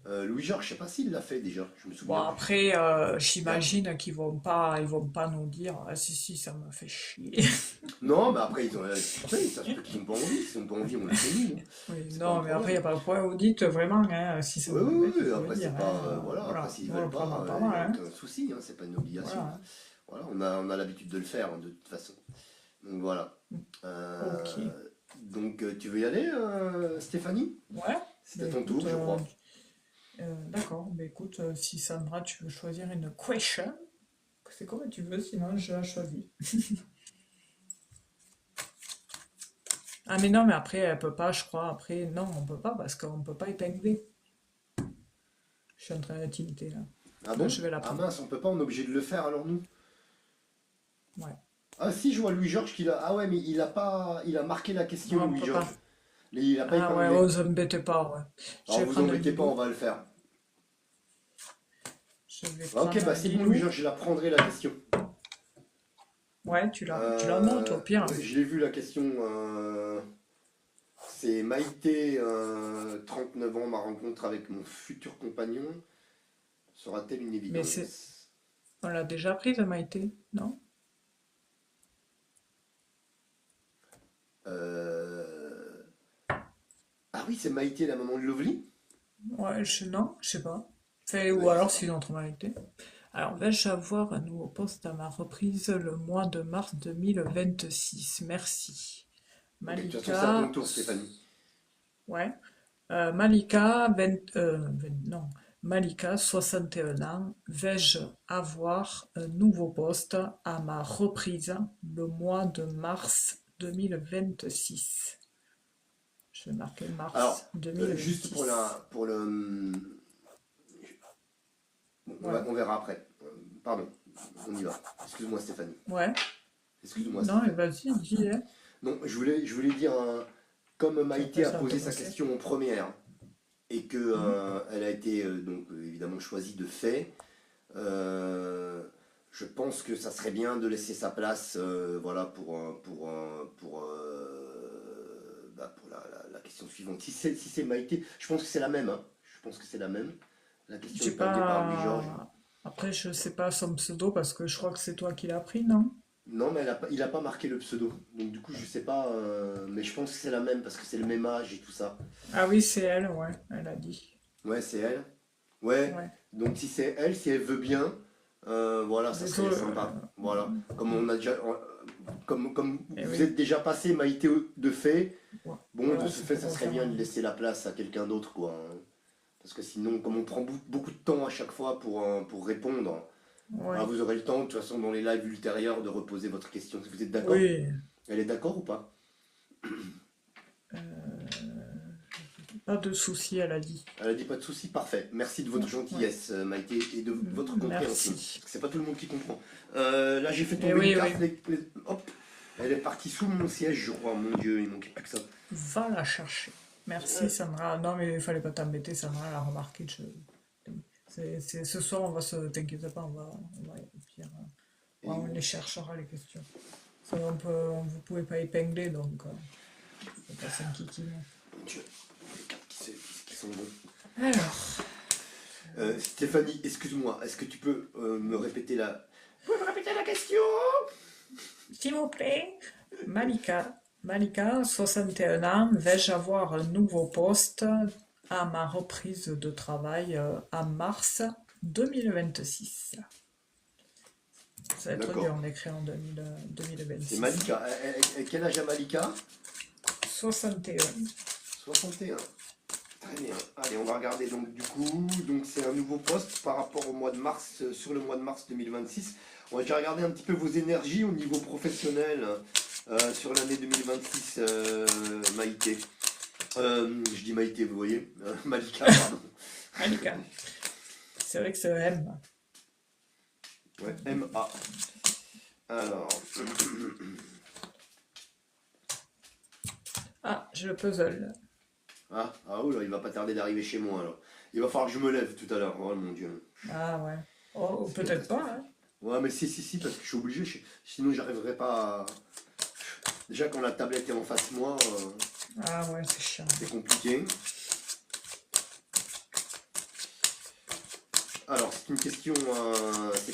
Speaker 1: Louis-Georges, je sais pas s'il l'a fait déjà, je me
Speaker 2: Bon,
Speaker 1: souviens plus.
Speaker 2: après,
Speaker 1: Il y a-
Speaker 2: j'imagine ils vont pas nous dire, ah si, si, ça me fait chier.
Speaker 1: Non, mais après, après, ça se peut qu'ils n'ont pas envie. S'ils n'ont pas envie, on le fait nous, hein.
Speaker 2: Oui,
Speaker 1: C'est pas un
Speaker 2: non, mais après, il n'y
Speaker 1: problème.
Speaker 2: a pas de problème. Vous dites vraiment, hein, si ça
Speaker 1: Oui,
Speaker 2: vous
Speaker 1: oui,
Speaker 2: embête, il
Speaker 1: oui.
Speaker 2: faut le
Speaker 1: Après,
Speaker 2: dire,
Speaker 1: c'est pas.
Speaker 2: hein.
Speaker 1: Voilà, après,
Speaker 2: Voilà,
Speaker 1: s'ils
Speaker 2: nous on le
Speaker 1: veulent
Speaker 2: prendra
Speaker 1: pas,
Speaker 2: pas
Speaker 1: il n'y a
Speaker 2: mal, hein.
Speaker 1: aucun souci, hein, c'est pas une obligation.
Speaker 2: Voilà.
Speaker 1: Voilà, on a l'habitude de le faire, hein, de toute façon. Donc voilà.
Speaker 2: Ok.
Speaker 1: Donc, tu veux y aller, Stéphanie?
Speaker 2: Ouais.
Speaker 1: C'était
Speaker 2: Ben
Speaker 1: ton
Speaker 2: écoute,
Speaker 1: tour, je crois.
Speaker 2: d'accord. Ben écoute, si Sandra, tu veux choisir une question, c'est comme tu veux, sinon je la choisis. Ah mais non, mais après, elle peut pas, je crois. Après, non, on peut pas parce qu'on peut pas épingler. Je suis en train de tilter là.
Speaker 1: Ah
Speaker 2: Non,
Speaker 1: bon?
Speaker 2: je vais la
Speaker 1: Ah
Speaker 2: prendre.
Speaker 1: mince, on peut pas, on est obligé de le faire alors nous?
Speaker 2: Ouais.
Speaker 1: Ah si, je vois Louis-Georges qui l'a. Ah ouais, mais il a pas. Il a marqué la question,
Speaker 2: Non, on peut pas.
Speaker 1: Louis-Georges. Il a pas
Speaker 2: Ah ouais,
Speaker 1: épinglé.
Speaker 2: oh, vous embêtez pas, ouais. Je
Speaker 1: Alors
Speaker 2: vais
Speaker 1: vous
Speaker 2: prendre un
Speaker 1: embêtez pas, on
Speaker 2: Lilou.
Speaker 1: va le faire.
Speaker 2: Je vais
Speaker 1: Ah, ok,
Speaker 2: prendre
Speaker 1: bah
Speaker 2: un
Speaker 1: c'est bon,
Speaker 2: Lilou.
Speaker 1: Louis-Georges, je la prendrai la question.
Speaker 2: Ouais, tu la notes au pire.
Speaker 1: Ouais, je l'ai vu la question. C'est Maïté, 39 ans, ma rencontre avec mon futur compagnon sera-t-elle une
Speaker 2: Mais c'est,
Speaker 1: évidence?
Speaker 2: on l'a déjà prise, Maïté, non?
Speaker 1: Euh, Ah oui, c'est Maïté, la maman de Lovely?
Speaker 2: Ouais, non, je sais pas. Fait,
Speaker 1: Ouais,
Speaker 2: ou
Speaker 1: je sais
Speaker 2: alors
Speaker 1: pas.
Speaker 2: c'est une autre Maïté. Alors, vais-je avoir un nouveau poste à ma reprise le mois de mars 2026? Merci.
Speaker 1: Ok, de toute façon, c'est à ton
Speaker 2: Malika,
Speaker 1: tour, Stéphanie.
Speaker 2: ouais. Malika, non. Malika, 61 ans. Vais-je avoir un nouveau poste à ma reprise le mois de mars 2026? Je vais marquer mars
Speaker 1: Alors, juste pour
Speaker 2: 2026.
Speaker 1: pour le. Bon,
Speaker 2: Ouais,
Speaker 1: on verra après. Pardon, on y va. Excuse-moi, Stéphanie.
Speaker 2: ouais.
Speaker 1: Excuse-moi,
Speaker 2: Non, mais
Speaker 1: Stéphanie.
Speaker 2: vas-y, dis, hein.
Speaker 1: Non, je voulais dire, comme
Speaker 2: Puis
Speaker 1: Maïté
Speaker 2: après,
Speaker 1: a
Speaker 2: ça va te
Speaker 1: posé sa
Speaker 2: passer.
Speaker 1: question en première et que
Speaker 2: Mhm.
Speaker 1: elle a été donc évidemment choisie de fait, euh, je pense que ça serait bien de laisser sa place, voilà, pour la question suivante. Si c'est Maïté, je pense que c'est la même, hein. Je pense que c'est la même. La question
Speaker 2: J'ai
Speaker 1: épinglée par Louis-Georges.
Speaker 2: pas. Après, je sais pas son pseudo parce que je crois que c'est toi qui l'as pris, non?
Speaker 1: Non, mais il a pas marqué le pseudo. Donc du coup, je sais pas, mais je pense que c'est la même parce que c'est le même âge et tout ça.
Speaker 2: Ah oui, c'est elle, ouais, elle a dit.
Speaker 1: Ouais, c'est elle. Ouais,
Speaker 2: Ouais.
Speaker 1: donc si c'est elle, si elle veut bien, voilà, ça serait
Speaker 2: Désolé.
Speaker 1: sympa. Voilà, comme on a déjà, comme
Speaker 2: Eh
Speaker 1: vous
Speaker 2: oui,
Speaker 1: êtes déjà passé Maïté de fait,
Speaker 2: ouais.
Speaker 1: bon, de
Speaker 2: Voilà,
Speaker 1: ce
Speaker 2: c'est
Speaker 1: fait,
Speaker 2: pour
Speaker 1: ça serait
Speaker 2: refaire
Speaker 1: bien
Speaker 2: un.
Speaker 1: de laisser la place à quelqu'un d'autre, quoi, hein. Parce que sinon, comme on prend beaucoup de temps à chaque fois pour répondre, hein,
Speaker 2: Ouais.
Speaker 1: vous aurez le temps, de toute façon, dans les lives ultérieurs, de reposer votre question. Vous êtes d'accord?
Speaker 2: Oui.
Speaker 1: Elle est d'accord ou pas?
Speaker 2: Pas de souci, elle a dit.
Speaker 1: Elle a dit pas de souci, parfait. Merci de votre
Speaker 2: Ouais.
Speaker 1: gentillesse, Maïté, et de votre compréhension.
Speaker 2: Merci.
Speaker 1: Parce que c'est pas tout le monde qui comprend. Là, j'ai fait
Speaker 2: Eh
Speaker 1: tomber une
Speaker 2: oui, oui.
Speaker 1: carte. Hop, elle est partie sous mon siège, je crois. Mon Dieu, il manquait plus que ça.
Speaker 2: Va la chercher. Merci, Sandra. Non, mais il fallait pas t'embêter, Sandra, elle a remarqué. Ce soir, on va se. T'inquiète pas, on va, au pire,
Speaker 1: Et
Speaker 2: on les cherchera, les questions. Ça, vous pouvez pas épingler, donc faut pas s'enquiquiner.
Speaker 1: Mon Dieu, les cartes qui sont bons.
Speaker 2: Alors,
Speaker 1: Stéphanie, excuse-moi, est-ce que tu peux me répéter la... Vous pouvez me répéter la question?
Speaker 2: s'il vous plaît, Malika, 61 ans, vais-je avoir un nouveau poste à ma reprise de travail en mars 2026? Ça va être
Speaker 1: D'accord.
Speaker 2: dur d'écrire en
Speaker 1: C'est
Speaker 2: 2026.
Speaker 1: Malika. Quel âge a Malika?
Speaker 2: 61.
Speaker 1: 61. Très bien. Allez, on va regarder donc du coup. Donc c'est un nouveau poste par rapport au mois de mars, sur le mois de mars 2026. On va déjà regarder un petit peu vos énergies au niveau professionnel sur l'année 2026, Maïté. Je dis Maïté, vous voyez. Malika, pardon.
Speaker 2: Malika. C'est vrai que c'est M.
Speaker 1: Ouais, M-A. Alors,
Speaker 2: Ah, j'ai le puzzle.
Speaker 1: oh là, il va pas tarder d'arriver chez moi alors. Il va falloir que je me lève tout à l'heure. Oh mon Dieu.
Speaker 2: Ah ouais. Oh,
Speaker 1: C'est
Speaker 2: peut-être pas,
Speaker 1: catastrophique.
Speaker 2: hein.
Speaker 1: Ouais, mais si, parce que je suis obligé. Sinon, j'arriverai pas à... Déjà, quand la tablette est en face de moi,
Speaker 2: Ah ouais, c'est chiant.
Speaker 1: c'est compliqué. Alors, c'est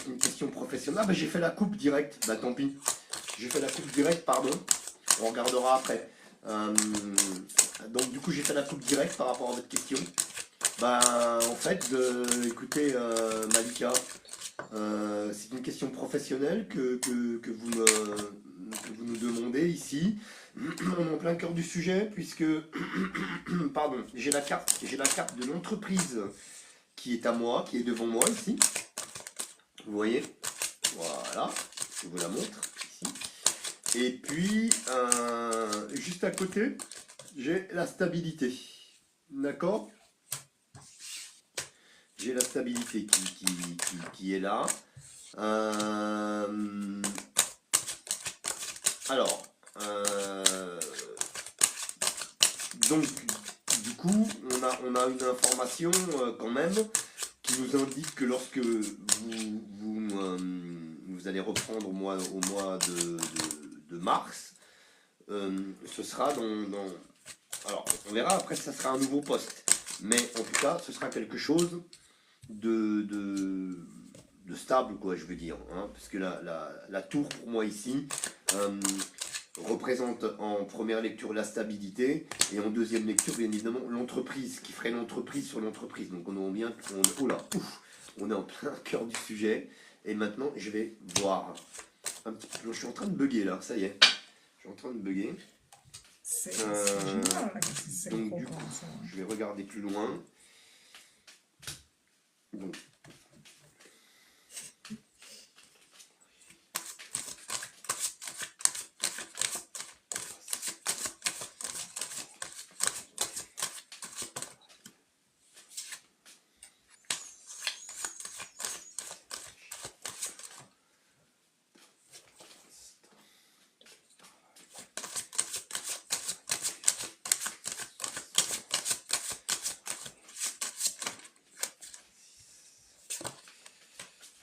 Speaker 1: une question professionnelle. Ah, bah, j'ai fait la coupe directe. Bah, tant pis. J'ai fait la coupe directe, pardon. On regardera après. Donc, du coup, j'ai fait la coupe directe par rapport à votre question. Bah, en fait, écoutez, Malika, c'est une question professionnelle que vous nous demandez ici. On est en plein cœur du sujet puisque, pardon, j'ai la carte de l'entreprise qui est à moi, qui est devant moi ici. Vous voyez? Voilà, je vous la montre ici. Et puis, juste à côté, j'ai la stabilité. D'accord? J'ai la stabilité qui est là. Alors, donc, du coup, on a une information quand même qui nous indique que lorsque vous allez reprendre au mois de mars, ce sera alors, on verra, après, ça sera un nouveau poste. Mais en tout cas, ce sera quelque chose de stable, quoi, je veux dire. Hein, parce que la tour, pour moi, ici, représente en première lecture la stabilité et en deuxième lecture, bien évidemment, l'entreprise, qui ferait l'entreprise sur l'entreprise. Donc, on est en plein cœur du sujet. Et maintenant, je vais voir un petit peu. Je suis en train de bugger, là, ça y est. Je suis en train de bugger.
Speaker 2: C'est génial, là, c'est
Speaker 1: Donc,
Speaker 2: gros
Speaker 1: du
Speaker 2: comme
Speaker 1: coup,
Speaker 2: ça.
Speaker 1: je vais regarder plus loin. Donc,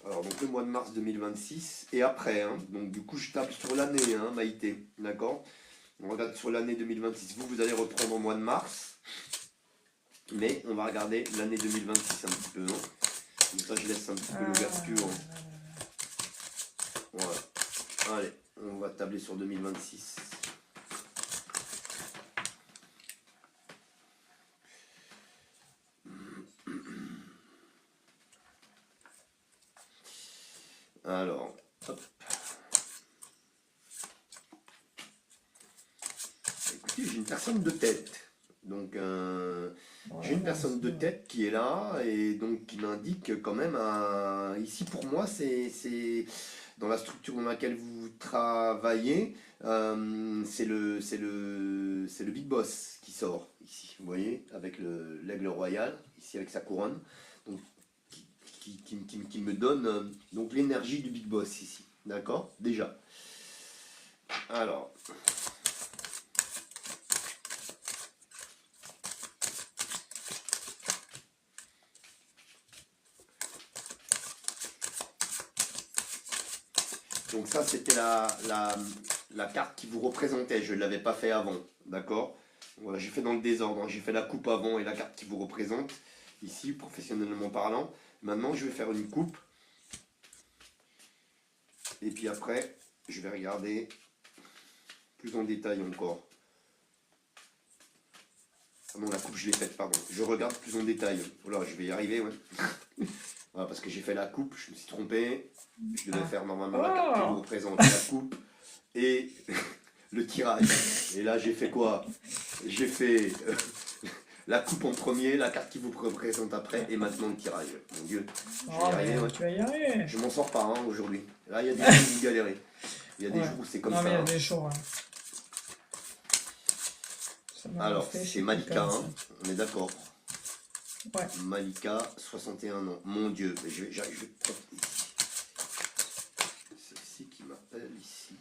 Speaker 1: alors, donc le mois de mars 2026 et après, hein, donc du coup je tape sur l'année, hein, Maïté, d'accord? On regarde sur l'année 2026. Vous allez reprendre au mois de mars, mais on va regarder l'année 2026 un petit peu, non? Comme ça je laisse un petit peu l'ouverture. Voilà. Allez, on va tabler sur 2026. Alors, hop. Écoutez, j'ai une personne de tête. Donc, j'ai une personne de tête qui est là et donc qui m'indique quand même ici pour moi, c'est dans la structure dans laquelle vous travaillez, c'est le Big Boss qui sort ici. Vous voyez, avec l'aigle royal, ici avec sa couronne. Donc, qui me donne donc l'énergie du Big Boss ici. D'accord? Déjà. Alors. Donc ça, c'était la carte qui vous représentait. Je ne l'avais pas fait avant, d'accord? Voilà, j'ai fait dans le désordre, hein. J'ai fait la coupe avant et la carte qui vous représente, ici, professionnellement parlant. Maintenant, je vais faire une coupe. Et puis après, je vais regarder plus en détail encore. Ah non, la coupe, je l'ai faite, pardon. Je regarde plus en détail. Voilà, je vais y arriver, ouais. Voilà, parce que j'ai fait la coupe, je me suis trompé. Je devais
Speaker 2: Ah.
Speaker 1: faire normalement la carte qui vous
Speaker 2: Oh!
Speaker 1: représente, la coupe et le tirage. Et là, j'ai fait quoi? J'ai fait la coupe en premier, la carte qui vous représente après, et maintenant le tirage. Mon Dieu, je vais
Speaker 2: Oh,
Speaker 1: y arriver,
Speaker 2: mais
Speaker 1: ouais.
Speaker 2: tu vas y arriver.
Speaker 1: Je m'en sors pas hein, aujourd'hui. Là, il y a des jours où vous galérez. Il y a des
Speaker 2: Ouais.
Speaker 1: jours où c'est comme
Speaker 2: Non, mais il y
Speaker 1: ça,
Speaker 2: a
Speaker 1: hein.
Speaker 2: des jours, hein. Ça m'avait
Speaker 1: Alors,
Speaker 2: fait
Speaker 1: c'est
Speaker 2: chez
Speaker 1: Malika,
Speaker 2: quelqu'un, ça.
Speaker 1: hein, on est d'accord.
Speaker 2: Ouais.
Speaker 1: Malika, 61 ans. Mon Dieu, je vais prendre ici. Celle-ci qui m'appelle ici.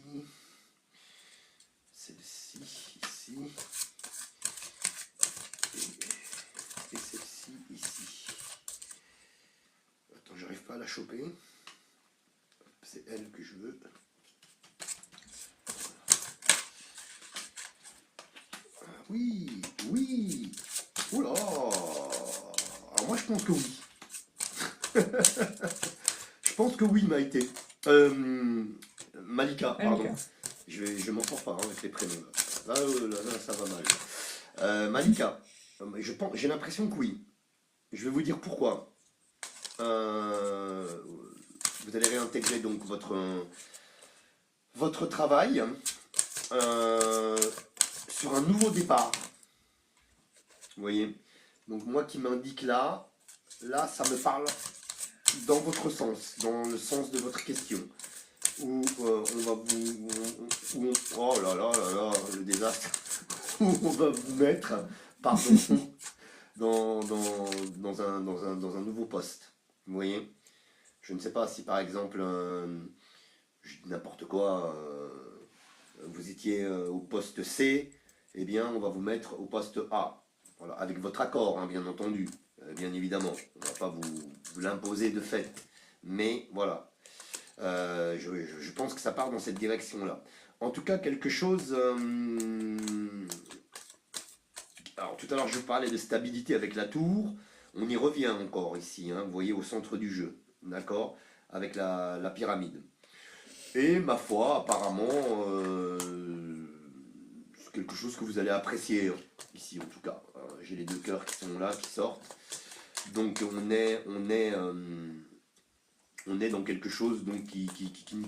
Speaker 1: Celle-ci, ici. Et celle-ci, ici. Attends, j'arrive pas à la choper. C'est elle que je veux. Ah, oui, oui. Oula. Alors moi je pense que oui. Je pense que oui, Maïté. Malika, pardon.
Speaker 2: Malika.
Speaker 1: Je m'en sors pas hein, avec les prénoms. Là, ça va mal. Malika, j'ai l'impression que oui. Je vais vous dire pourquoi. Vous allez réintégrer donc votre travail sur un nouveau départ. Vous voyez? Donc moi qui m'indique là, ça me parle dans votre sens, dans le sens de votre question. Où on va vous... oh là là là là, le désastre. Où on va vous mettre, pardon, dans un nouveau poste. Vous voyez? Je ne sais pas si par exemple, je dis n'importe quoi, vous étiez au poste C, eh bien on va vous mettre au poste A. Voilà, avec votre accord, hein, bien entendu, bien évidemment. On ne va pas vous l'imposer de fait. Mais voilà, je pense que ça part dans cette direction-là. En tout cas, quelque chose... alors tout à l'heure je parlais de stabilité avec la tour. On y revient encore ici, hein, vous voyez, au centre du jeu. D'accord? Avec la pyramide. Et ma foi, apparemment, c'est quelque chose que vous allez apprécier, hein, ici en tout cas. J'ai les deux cœurs qui sont là, qui sortent. Donc on est dans quelque chose donc, qui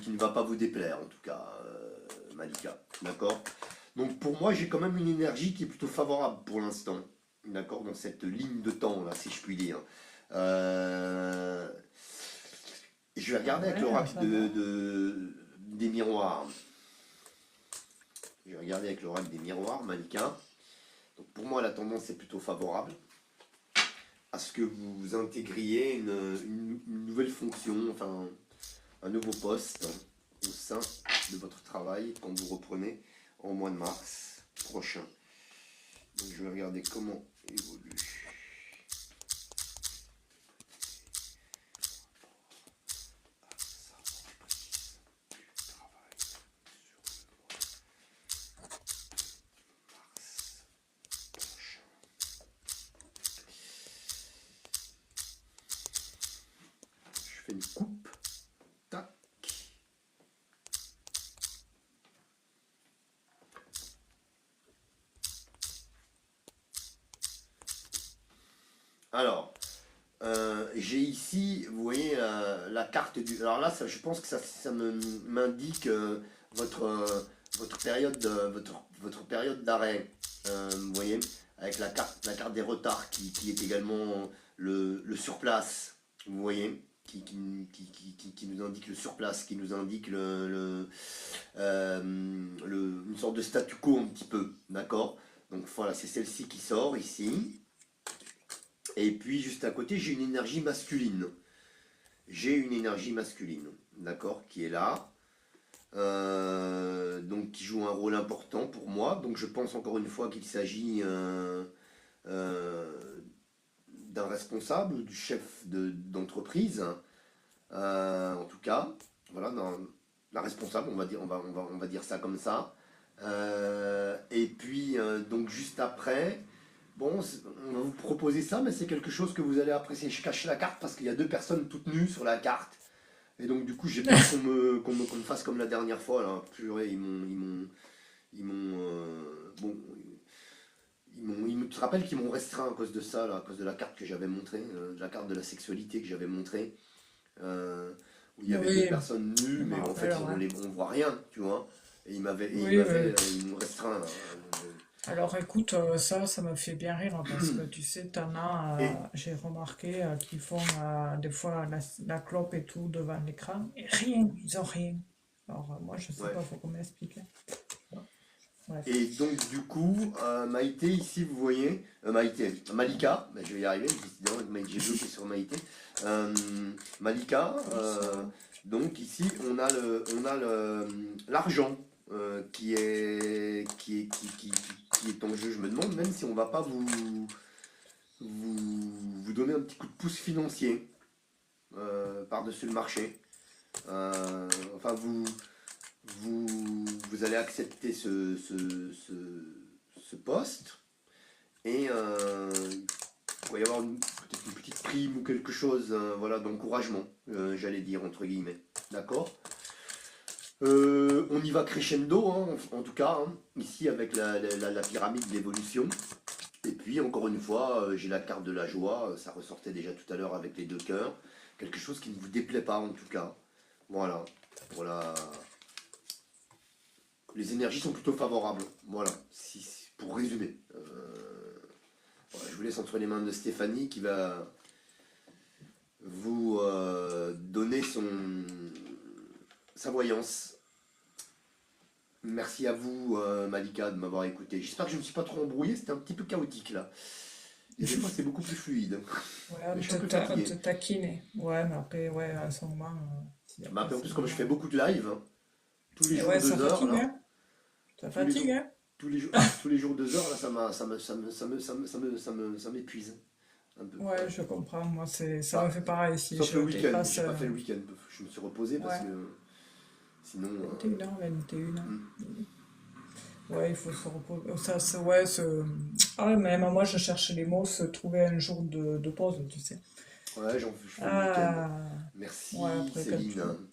Speaker 1: ne va pas vous déplaire, en tout cas, Malika. D'accord? Donc pour moi, j'ai quand même une énergie qui est plutôt favorable pour l'instant. D'accord? Dans cette ligne de temps, là, si je puis dire. Je vais regarder avec
Speaker 2: Ouais,
Speaker 1: l'oracle
Speaker 2: ça va.
Speaker 1: des miroirs. Je vais regarder avec l'oracle des miroirs, Malika. Donc pour moi, la tendance est plutôt favorable à ce que vous intégriez une nouvelle fonction, enfin un nouveau poste au sein de votre travail quand vous reprenez en mois de mars prochain. Donc je vais regarder comment évolue. Je fais une coupe. Tac. Alors, j'ai ici, vous voyez, la carte du... Alors là, ça, je pense que ça m'indique votre période votre période d'arrêt. Vous voyez, avec la carte des retards qui est également le surplace. Vous voyez, qui nous indique le surplace, qui nous indique une sorte de statu quo un petit peu. D'accord? Donc voilà, c'est celle-ci qui sort ici. Et puis juste à côté, j'ai une énergie masculine. J'ai une énergie masculine, d'accord, qui est là. Donc qui joue un rôle important pour moi. Donc je pense encore une fois qu'il s'agit d'un responsable, du chef d'entreprise. En tout cas, voilà, la responsable, on va dire ça comme ça. Et puis, donc juste après, bon, on va vous proposer ça, mais c'est quelque chose que vous allez apprécier. Je cache la carte parce qu'il y a deux personnes toutes nues sur la carte. Et donc, du coup, j'ai peur qu'on me fasse comme la dernière fois. Là. Purée, bon, tu te rappelles qu'ils m'ont restreint à cause de ça, là, à cause de la carte que j'avais montrée, de la carte de la sexualité que j'avais montrée, où il y avait deux
Speaker 2: Oui,
Speaker 1: personnes
Speaker 2: je
Speaker 1: nues,
Speaker 2: me
Speaker 1: mais en fait,
Speaker 2: rappelle, ouais.
Speaker 1: on voit rien, tu vois. Et
Speaker 2: Oui, oui.
Speaker 1: ils m'ont restreint. Là.
Speaker 2: Alors écoute, ça me fait bien rire parce que tu sais, t'en as,
Speaker 1: Et,
Speaker 2: j'ai remarqué qu'ils font des fois la clope et tout devant l'écran et rien, ils ont rien. Alors moi je sais
Speaker 1: ouais.
Speaker 2: pas, faut qu'on m'explique. Bon, bref.
Speaker 1: Et donc, du coup, Maïté, ici, vous voyez, Malika, ben, je vais y arriver, décidément, j'ai bloqué sur Maïté. Euh, Malika,
Speaker 2: Bonsoir.
Speaker 1: donc ici, on a l'argent qui est en jeu. Je me demande même si on va pas vous donner un petit coup de pouce financier par-dessus le marché. Enfin, vous allez accepter ce poste et il pourrait y avoir peut-être une petite prime ou quelque chose voilà, d'encouragement, j'allais dire, entre guillemets. D'accord. On y va crescendo, hein, en tout cas, hein, ici avec la pyramide d'évolution. Et puis, encore une fois, j'ai la carte de la joie, ça ressortait déjà tout à l'heure avec les deux cœurs. Quelque chose qui ne vous déplaît pas, en tout cas. Voilà. Voilà. Les énergies sont plutôt favorables. Voilà, pour résumer. Voilà, je vous laisse entre les mains de Stéphanie qui va vous donner sa voyance. Merci à vous, Malika, de m'avoir écouté. J'espère que je ne me suis pas trop embrouillé, c'était un petit peu chaotique là. Et des fois, c'est beaucoup plus fluide.
Speaker 2: Ouais,
Speaker 1: Mais je suis un peu
Speaker 2: on te
Speaker 1: fatigué.
Speaker 2: taquine. Ouais, mais après, ouais, à ce moment, si
Speaker 1: Bah,
Speaker 2: après
Speaker 1: après, en
Speaker 2: c'est
Speaker 1: plus, comme je fais
Speaker 2: normal.
Speaker 1: beaucoup de live, hein, tous les
Speaker 2: Et
Speaker 1: jours
Speaker 2: ouais, ça
Speaker 1: 2 heures
Speaker 2: fatigue,
Speaker 1: là,
Speaker 2: hein? Ça
Speaker 1: tous les
Speaker 2: fatigue,
Speaker 1: jours,
Speaker 2: hein?
Speaker 1: tous les jours 2 heures là, ça m'épuise un peu.
Speaker 2: Ouais,
Speaker 1: Ouais.
Speaker 2: je comprends. Moi, ça me
Speaker 1: Bah,
Speaker 2: fait pareil si
Speaker 1: sauf
Speaker 2: je
Speaker 1: le week-end,
Speaker 2: dépasse.
Speaker 1: j'ai pas fait le week-end. Je me suis reposé parce
Speaker 2: Ouais,
Speaker 1: que sinon.
Speaker 2: 21h, 21h.
Speaker 1: Hmm.
Speaker 2: Ouais, il faut se reposer. Ouais, ah ouais, même moi, je cherche les mots, se trouver un jour de pause, tu sais.
Speaker 1: Ouais, je fais le week-end.
Speaker 2: Ah, ouais,
Speaker 1: Merci
Speaker 2: après, quand tu
Speaker 1: Céline.
Speaker 2: veux.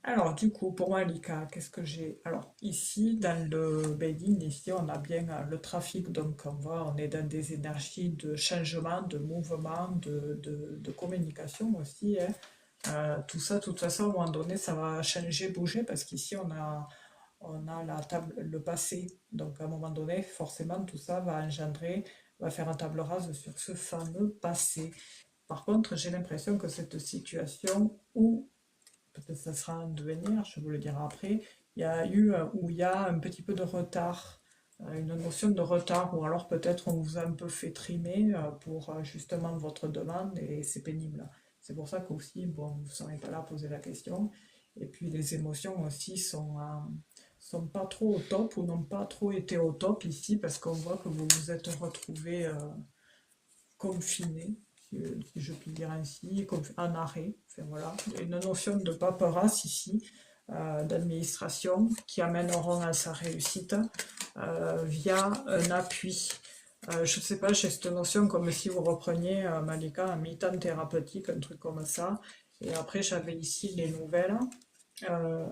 Speaker 2: Alors, du coup, pour moi, Lika, qu'est-ce que j'ai? Alors, ici, dans le Beijing, ici, on a bien le trafic, donc on voit, on est dans des énergies de changement, de mouvement, de communication aussi, hein. Tout ça, de toute façon, à un moment donné, ça va changer, bouger, parce qu'ici, on a la table, le passé. Donc, à un moment donné, forcément, tout ça va engendrer, va faire un table rase sur ce fameux passé. Par contre, j'ai l'impression que cette situation où peut-être ça sera un devenir, je vous le dirai après, il y a eu où il y a un petit peu de retard, une notion de retard, ou alors peut-être on vous a un peu fait trimer pour justement votre demande et c'est pénible. C'est pour ça qu'aussi, bon, vous ne serez pas là à poser la question. Et puis les émotions aussi sont pas trop au top ou n'ont pas trop été au top ici parce qu'on voit que vous vous êtes retrouvés confiné, si je puis dire ainsi, en arrêt. Enfin, voilà. Il y a une notion de paperasse ici, d'administration, qui amèneront à sa réussite via un appui. Je ne sais pas, j'ai cette notion comme si vous repreniez, Malika, un mi-temps thérapeutique, un truc comme ça. Et après, j'avais ici les nouvelles. Euh,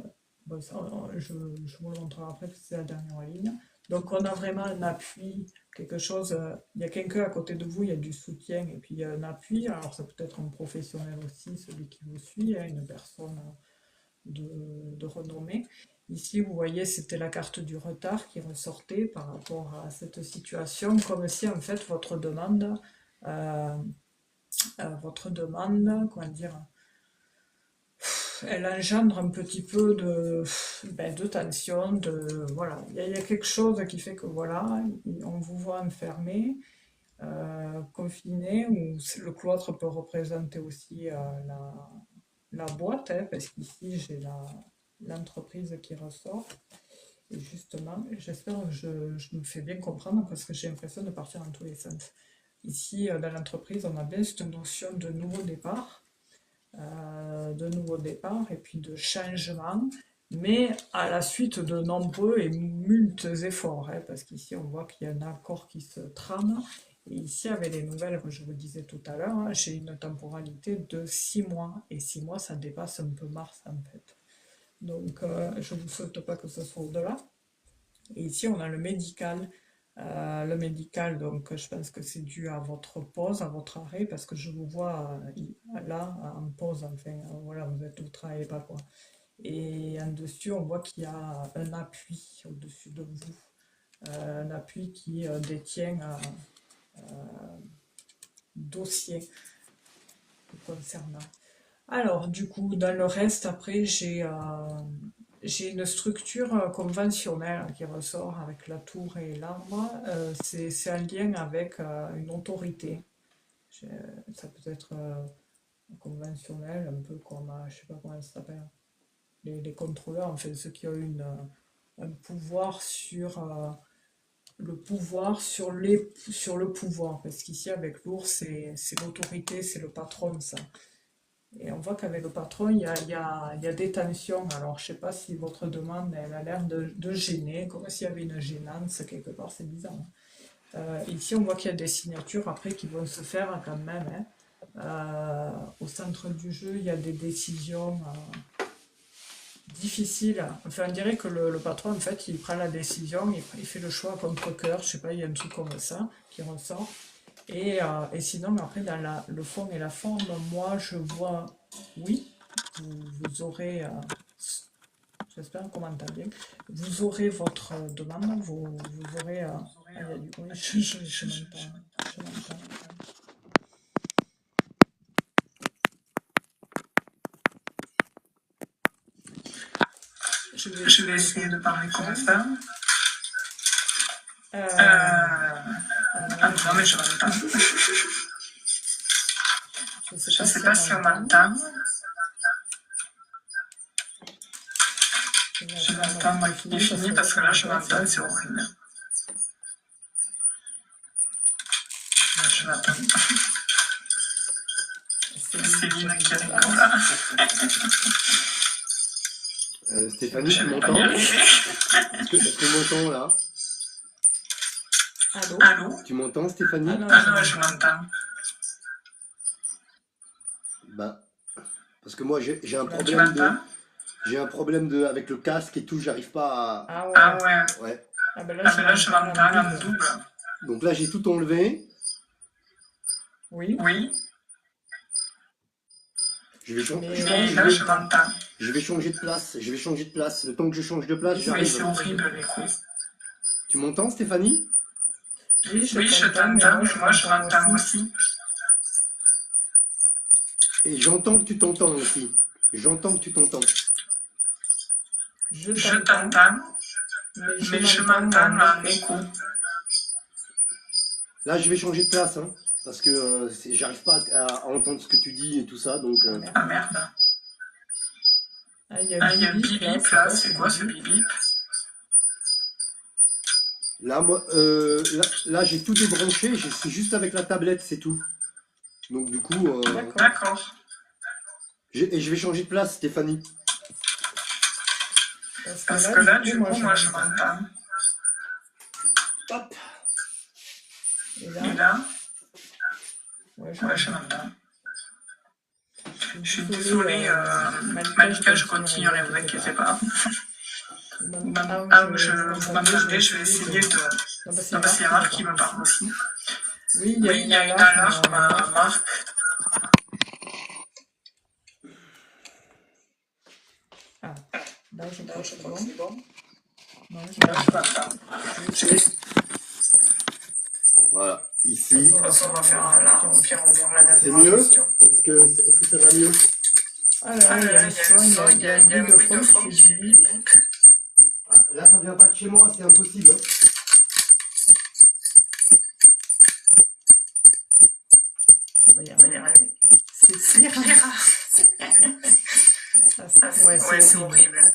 Speaker 2: bon, ça, je vous le montrerai après parce que c'est la dernière ligne. Donc on a vraiment un appui, quelque chose, il y a quelqu'un à côté de vous, il y a du soutien et puis il y a un appui. Alors ça peut être un professionnel aussi, celui qui vous suit, hein, une personne de renommée. Ici, vous voyez, c'était la carte du retard qui ressortait par rapport à cette situation, comme si en fait euh, votre demande, comment dire, elle engendre un petit peu de tension, voilà. Il y a quelque chose qui fait que voilà, on vous voit enfermé, confiné, ou le cloître peut représenter aussi la boîte, hein, parce qu'ici j'ai l'entreprise qui ressort. Et justement, j'espère que je me fais bien comprendre parce que j'ai l'impression de partir dans tous les sens. Ici, dans l'entreprise, on a bien cette notion de nouveau départ de nouveaux départs et puis de changements, mais à la suite de nombreux et multes efforts, hein, parce qu'ici on voit qu'il y a un accord qui se trame. Et ici, avec les nouvelles, comme je vous disais tout à l'heure, hein, j'ai une temporalité de 6 mois. Et 6 mois, ça dépasse un peu mars en fait. Donc, je ne vous souhaite pas que ce soit au-delà. Et ici, on a le médical. Le médical, donc je pense que c'est dû à votre pause, à votre arrêt, parce que je vous vois là en pause, enfin, voilà, vous travaillez pas quoi. Et en dessus, on voit qu'il y a un appui au-dessus de vous, un appui qui détient un dossier concernant. Alors, du coup, dans le reste, après, j'ai une structure conventionnelle qui ressort avec la tour et l'arbre. C'est un lien avec une autorité. J'ai- Ça peut être conventionnel, un peu comme, je sais pas comment ça s'appelle, les contrôleurs, en fait, ceux qui ont un pouvoir sur le pouvoir sur le pouvoir. Parce qu'ici, avec l'ours, c'est l'autorité, c'est le patron, ça. Et on voit qu'avec le patron, il y a des tensions. Alors, je ne sais pas si votre demande, elle a l'air de gêner, comme s'il y avait une gênance quelque part, c'est bizarre, hein. Ici, on voit qu'il y a des signatures après qui vont se faire quand même, hein. Au centre du jeu, il y a des décisions difficiles. Enfin, on dirait que le patron, en fait, il prend la décision, il fait le choix à contre-cœur, je sais pas, il y a un truc comme ça qui ressort. Et sinon, après, dans le fond et la forme, moi, je vois, oui, vous aurez, j'espère qu'on m'entend bien, vous aurez votre demande, vous aurez, il y a du bruit, je m'entends. Je vais
Speaker 3: Je vais
Speaker 2: essayer de
Speaker 3: essayer de
Speaker 2: parler
Speaker 3: parler
Speaker 2: comme ça.
Speaker 3: comme ça.
Speaker 2: Euh,
Speaker 3: Ah non, mais je m'entends.
Speaker 2: je sais
Speaker 3: Je
Speaker 2: pas
Speaker 3: sais
Speaker 2: si on
Speaker 3: pas si on
Speaker 2: m'entend.
Speaker 3: m'entend.
Speaker 2: Je vais
Speaker 3: Je
Speaker 2: attendre
Speaker 3: m'entends moi
Speaker 2: qu'il
Speaker 3: qui
Speaker 2: finisse
Speaker 3: finit parce que là je m'entends, c'est horrible. Je m'entends. Céline qui rigole là.
Speaker 1: Stéphanie, tu m'entends? Est-ce qu'on m'entend là?
Speaker 2: Allô?
Speaker 3: Allô?
Speaker 1: Tu m'entends, Stéphanie?
Speaker 2: Ah non,
Speaker 3: Ah non, je m'entends.
Speaker 1: Bah, parce que moi j'ai un
Speaker 2: Tu m'entends?
Speaker 3: Tu
Speaker 1: problème de,
Speaker 3: m'entends?
Speaker 1: j'ai un problème de avec le casque et tout, j'arrive pas
Speaker 2: Ah
Speaker 3: Ah
Speaker 2: ouais.
Speaker 3: ouais.
Speaker 1: à. Ouais.
Speaker 2: Ah ben là,
Speaker 3: Ah
Speaker 2: je
Speaker 3: ben là je
Speaker 2: m'entends
Speaker 3: m'entends
Speaker 2: en
Speaker 3: en
Speaker 2: double.
Speaker 3: double.
Speaker 1: Donc là j'ai tout enlevé.
Speaker 2: Oui,
Speaker 3: Oui.
Speaker 1: Je vais,
Speaker 2: mais
Speaker 3: Et
Speaker 2: là, je
Speaker 3: là je
Speaker 2: m'entends.
Speaker 3: m'entends.
Speaker 1: je vais changer de place. Je vais changer de place. Le temps que je change de place,
Speaker 2: Oui,
Speaker 3: Oui, c'est
Speaker 1: j'arrive.
Speaker 3: horrible l'écho.
Speaker 1: Tu m'entends, Stéphanie?
Speaker 2: Oui, je
Speaker 3: Oui, je
Speaker 2: t'entends, mais
Speaker 3: t'entends,
Speaker 2: moi,
Speaker 3: mais
Speaker 2: je
Speaker 3: moi je
Speaker 2: m'entends
Speaker 3: m'entends
Speaker 2: aussi.
Speaker 3: aussi.
Speaker 1: Et j'entends que tu t'entends aussi. J'entends que tu t'entends.
Speaker 2: Je
Speaker 3: Je
Speaker 2: t'entends,
Speaker 3: t'entends,
Speaker 2: mais je
Speaker 3: mais je
Speaker 2: m'entends
Speaker 3: m'entends
Speaker 2: en
Speaker 3: en
Speaker 2: écho.
Speaker 3: écho.
Speaker 1: Là, je vais changer de place, hein, parce que j'arrive pas à entendre ce que tu dis et tout ça. Donc,
Speaker 2: Ah merde.
Speaker 3: Ah merde.
Speaker 2: Ah, il y a
Speaker 3: Ah, il y a
Speaker 2: bip bip là,
Speaker 3: bip
Speaker 2: c'est
Speaker 3: là,
Speaker 2: quoi
Speaker 3: c'est
Speaker 2: ce
Speaker 3: quoi
Speaker 2: bip
Speaker 3: ce
Speaker 2: bip?
Speaker 3: bip bip?
Speaker 1: là, moi, là, j'ai tout débranché. C'est juste avec la tablette, c'est tout. Donc, du coup,
Speaker 2: D'accord.
Speaker 3: D'accord.
Speaker 1: et je vais changer de place, Stéphanie.
Speaker 2: Parce que là, du coup, moi, je
Speaker 3: moi je
Speaker 2: m'entends.
Speaker 3: m'entends.
Speaker 1: Hop.
Speaker 2: Et
Speaker 3: Et
Speaker 2: là,
Speaker 3: là,
Speaker 2: ouais, je
Speaker 3: ouais, je
Speaker 2: m'entends.
Speaker 3: m'entends.
Speaker 2: Je
Speaker 3: Je
Speaker 2: suis
Speaker 3: suis
Speaker 2: désolée,
Speaker 3: désolée,
Speaker 2: Malika, je
Speaker 3: je
Speaker 2: continuerai,
Speaker 3: continuerai,
Speaker 2: vous
Speaker 3: vous
Speaker 2: inquiétez
Speaker 3: inquiétez
Speaker 2: pas.
Speaker 3: pas.
Speaker 2: Ah,
Speaker 3: Vous
Speaker 2: vous m'entendez,
Speaker 3: m'entendez,
Speaker 2: je
Speaker 3: je
Speaker 2: vais
Speaker 3: vais
Speaker 2: essayer
Speaker 3: essayer
Speaker 2: de...
Speaker 3: de.
Speaker 2: Non, parce qu'il y
Speaker 3: Non,
Speaker 2: a
Speaker 3: parce qu'il y a
Speaker 2: Marc
Speaker 3: Marc
Speaker 2: qui
Speaker 3: qui
Speaker 2: me
Speaker 3: me
Speaker 2: parle
Speaker 3: parle
Speaker 2: aussi.
Speaker 3: aussi.
Speaker 2: Oui, il y a
Speaker 3: Oui, il
Speaker 2: une
Speaker 3: y a une
Speaker 2: alarme,
Speaker 3: alarme,
Speaker 2: Marc.
Speaker 3: Marc.
Speaker 2: Ah, là, je crois que c'est bon. Non, je
Speaker 3: Là, je
Speaker 2: m'entends.
Speaker 3: m'entends.
Speaker 2: Je vais
Speaker 3: Je vais
Speaker 2: essayer.
Speaker 1: Voilà.
Speaker 2: De toute
Speaker 1: Ici.
Speaker 2: façon, on va
Speaker 3: on va
Speaker 2: faire
Speaker 3: faire
Speaker 2: la
Speaker 3: là,
Speaker 2: même
Speaker 3: on
Speaker 2: question.
Speaker 3: va la
Speaker 1: C'est
Speaker 3: même
Speaker 1: mieux?
Speaker 3: question.
Speaker 1: Est-ce que ça va mieux?
Speaker 2: Ah là
Speaker 3: Ah
Speaker 2: là, il y a
Speaker 3: là,
Speaker 2: un
Speaker 3: il y a
Speaker 2: son,
Speaker 3: un son,
Speaker 2: il y a un
Speaker 3: il y a
Speaker 2: bruit
Speaker 3: un
Speaker 2: de
Speaker 3: bruit de
Speaker 2: fond qui
Speaker 3: fond
Speaker 2: fait
Speaker 3: qui
Speaker 2: du
Speaker 3: fait
Speaker 2: bip.
Speaker 3: bip bip.
Speaker 1: Là, ça vient pas de chez moi, c'est impossible, hein.
Speaker 2: On va y
Speaker 3: On va y
Speaker 2: arriver.
Speaker 3: arriver.
Speaker 2: C'est
Speaker 3: C'est
Speaker 2: pire.
Speaker 3: pire.
Speaker 2: Ouais,
Speaker 3: Ouais,
Speaker 2: c'est
Speaker 3: c'est
Speaker 2: horrible.
Speaker 3: horrible.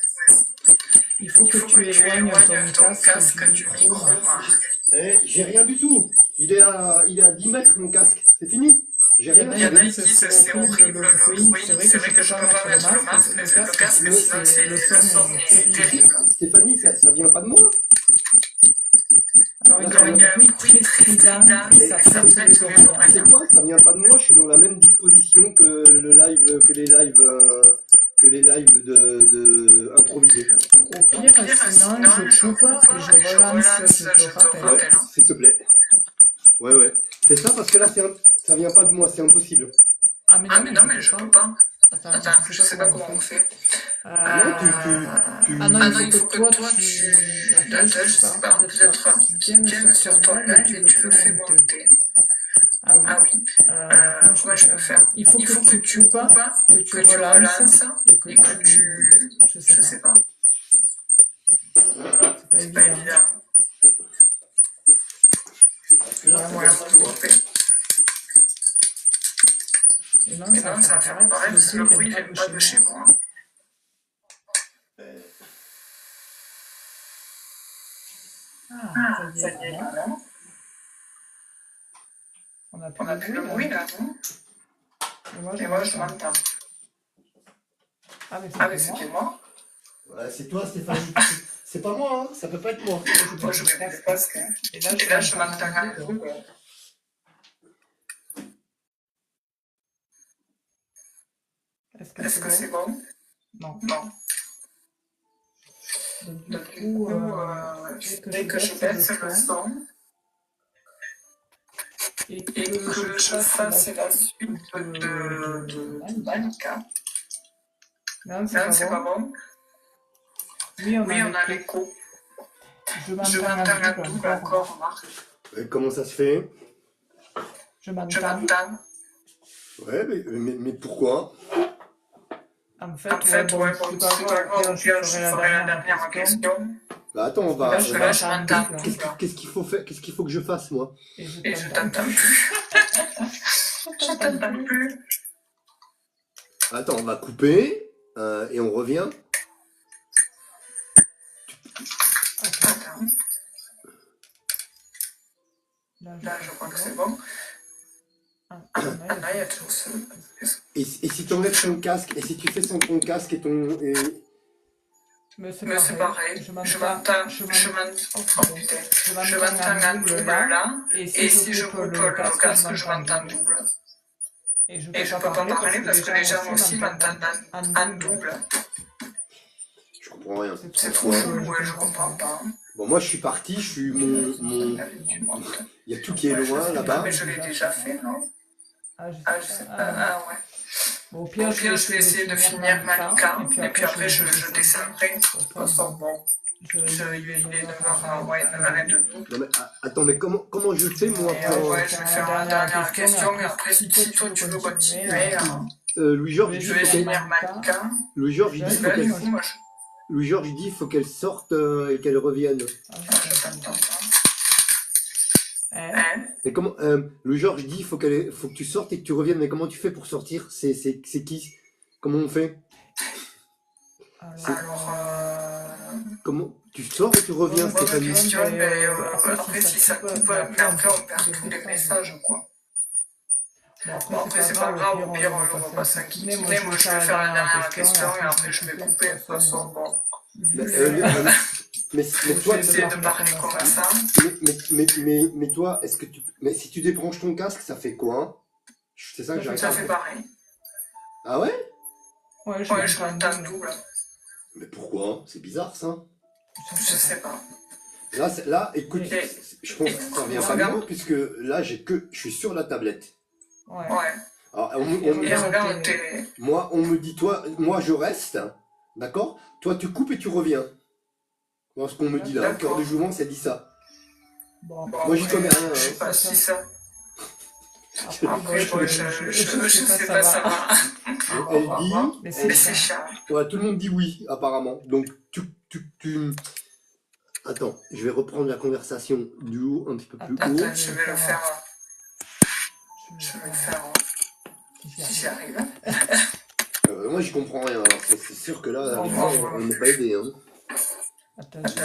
Speaker 2: Il faut
Speaker 3: Il
Speaker 2: que
Speaker 3: faut que
Speaker 2: tu
Speaker 3: tu
Speaker 2: éloignes
Speaker 3: éloignes
Speaker 2: ton
Speaker 3: ton
Speaker 2: casque
Speaker 3: casque
Speaker 2: du
Speaker 3: du
Speaker 2: micro,
Speaker 3: micro,
Speaker 2: Marc.
Speaker 3: Marc.
Speaker 1: J'ai rien du tout. Il est à 10 mètres, mon casque. C'est fini. J'ai
Speaker 2: Il y en
Speaker 1: rien
Speaker 2: a
Speaker 3: Il y en a
Speaker 1: fait.
Speaker 3: qui disent c'est horrible le bruit. C'est vrai que je peux pas mettre le masque, le casque, sinon le son est terrible.
Speaker 1: Stéphanie, ça vient pas de moi.
Speaker 2: Alors,
Speaker 1: Là,
Speaker 2: il y
Speaker 1: ça
Speaker 2: a un
Speaker 1: vient-
Speaker 2: bruit très strident, ça pète les
Speaker 1: Tu
Speaker 2: oreilles.
Speaker 1: sais quoi? Ça vient pas de moi. Je suis dans la même disposition que le live, que les lives de improvisés.
Speaker 2: Au pire, sinon, je coupe et je relance, je te rappelle.
Speaker 1: Ouais, s'il te plaît. Ouais. C'est ça parce que là, ça vient pas de moi. C'est impossible.
Speaker 3: Ah mais non, mais je peux pas. Attends, je sais pas comment on fait.
Speaker 1: Non,
Speaker 2: Ah non, il faut que toi, tu...
Speaker 3: Attends, je sais pas, peut-être viens sur ton live et tu le fais monter.
Speaker 2: Ah oui.
Speaker 3: Ah oui. Moi, je peux faire.
Speaker 2: Il faut que tu coupes, que tu relances et que tu... Je sais pas. C'est pas
Speaker 3: C'est pas
Speaker 2: évident.
Speaker 3: évident.
Speaker 2: Vraiment,
Speaker 3: Tout refait.
Speaker 2: et non,
Speaker 3: Et non, ça va faire pareil parce que le bruit, il vient pas de chez moi.
Speaker 2: Ah,
Speaker 3: Ça y est, non?
Speaker 2: On a
Speaker 3: On a plus le bruit là, non? Et moi, je m'entends.
Speaker 2: Ah, mais
Speaker 3: Ah, mais c'était moi?
Speaker 1: Ouais, c'est toi, Stéphanie. C'est pas moi, hein. Ça peut pas être moi.
Speaker 3: Moi, je mets le casque.
Speaker 2: Et
Speaker 3: Et là, je m'entends un peu. Est-ce que c'est bon?
Speaker 2: Non.
Speaker 3: Non.
Speaker 2: Donc,
Speaker 3: Donc,
Speaker 2: du coup,
Speaker 3: dès que je baisse le son
Speaker 2: et
Speaker 3: et que je fasse la suite de Malika,
Speaker 2: Non,
Speaker 3: ça, c'est pas bon?
Speaker 2: Oui,
Speaker 3: Oui, on a l'écho.
Speaker 2: Je
Speaker 3: Je
Speaker 2: m'entends
Speaker 3: m'entends
Speaker 2: un
Speaker 3: un
Speaker 2: double
Speaker 3: double encore, Marc.
Speaker 1: Et comment ça se fait?
Speaker 2: Je
Speaker 3: Je
Speaker 2: m'entends.
Speaker 3: m'entends.
Speaker 1: Ouais, mais pourquoi?
Speaker 2: En fait,
Speaker 3: Ouais, bon, c'est pas grave, je ferai la dernière question.
Speaker 1: Bah attends, on va.
Speaker 2: Là,
Speaker 3: Là, je m'entends plus.
Speaker 1: Qu'est-ce qu'il faut faire? Qu'est-ce qu'il faut que je fasse, moi?
Speaker 2: Et je
Speaker 3: Et je t'entends plus. Je t'entends plus.
Speaker 1: Attends, on va couper et on revient.
Speaker 3: Attends, là, je crois que c'est bon. Ah, là, il y a toujours ça.
Speaker 1: Et si tu enlèves ton casque, et si tu fais sans ton casque et ton.
Speaker 2: Mais
Speaker 3: Mais c'est pareil. Je m'entends. Oh putain. Je m'entends un double là. Et si je coupe le casque, je m'entends double.
Speaker 2: Et je
Speaker 3: Et je peux pas parler parce que les gens aussi m'entendent en double.
Speaker 1: Je comprends rien.
Speaker 3: C'est trop chelou, ouais, je comprends pas.
Speaker 1: Bon, moi je suis parti, je suis mon. Il y a tout qui est loin là-bas.
Speaker 3: Mais je l'ai déjà fait, non?
Speaker 2: Ah,
Speaker 3: Ah, je sais pas. Ah, ouais.
Speaker 2: Bon, au
Speaker 3: Au
Speaker 2: pire,
Speaker 3: pire, je vais essayer de finir Malika. Et puis après, je descendrai. De toute façon, bon. Il est 9h, ouais, 9h30.
Speaker 1: Non, mais, attends, mais comment je fais moi
Speaker 3: Et
Speaker 1: pour.
Speaker 3: ouais, je vais faire la dernière question. Et après, si toi tu veux continuer,
Speaker 1: Louis-Georges,
Speaker 3: je vais finir Malika.
Speaker 1: Louis-Georges, il dit
Speaker 3: Là, du coup, moi,
Speaker 1: Louis-Georges, il dit il faut qu'elle sorte et qu'elle revienne.
Speaker 3: je t'entends pas.
Speaker 2: Hein?
Speaker 3: Hein?
Speaker 1: Mais comment Louis-Georges dit faut que tu sortes et que tu reviennes. Mais comment tu fais pour sortir? C'est qui? Comment on fait?
Speaker 3: Alors,
Speaker 1: Comment tu sors et tu reviens,
Speaker 3: bonne
Speaker 1: Stéphanie?
Speaker 3: question, mais après, si ça coupe, mais après, on perd tous les messages, quoi. Bon, après, c'est pas grave, au pire, on va pas s'inquiéter. Moi, je vais faire la dernière question et après, je vais couper. De toute façon, bon.
Speaker 1: Mais
Speaker 3: Je
Speaker 1: toi,
Speaker 3: vais essayer de parler comme ça.
Speaker 1: mais toi, est-ce que mais si tu débranches ton casque, ça fait quoi, hein? C'est ça que j'arrive
Speaker 3: Ça
Speaker 1: à
Speaker 3: fait
Speaker 1: faire.
Speaker 3: pareil.
Speaker 1: Ah ouais?
Speaker 2: Ouais,
Speaker 3: Ouais, je m'entends double.
Speaker 1: Mais pourquoi? C'est bizarre ça.
Speaker 3: Je sais pas.
Speaker 1: Là, écoute,
Speaker 3: Et-
Speaker 1: je pense que ça revient pas de moi puisque là, je suis sur la tablette.
Speaker 2: Ouais.
Speaker 3: Ouais.
Speaker 1: Alors,
Speaker 3: Et regarde télé.
Speaker 1: moi, on me dit, moi, je reste, d'accord? Toi, tu coupes et tu reviens. Voilà ce qu'on me dit là. Au cœur de Jouvence, ça dit ça.
Speaker 2: Bon,
Speaker 3: Bon,
Speaker 1: Moi, j'y
Speaker 3: après,
Speaker 1: connais rien,
Speaker 3: Je sais
Speaker 1: hein.
Speaker 3: pas si ça.
Speaker 2: après,
Speaker 3: Après, je sais pas, ça va.
Speaker 1: Elle
Speaker 3: Mais
Speaker 1: dit,
Speaker 2: Mais
Speaker 3: c'est
Speaker 2: c'est
Speaker 3: chiant.
Speaker 1: ouais, tout le monde dit oui, apparemment. Donc, tu... Attends, je vais reprendre la conversation du haut, un petit peu plus
Speaker 2: Attends,
Speaker 1: haut.
Speaker 3: Attends, je vais le faire. Je vais le faire si j'y arrive.
Speaker 1: Moi, j'y comprends rien. Alors, c'est sûr que là,
Speaker 2: Bon,
Speaker 1: on n'est pas aidé. Hein.
Speaker 2: Attends,
Speaker 3: Attends,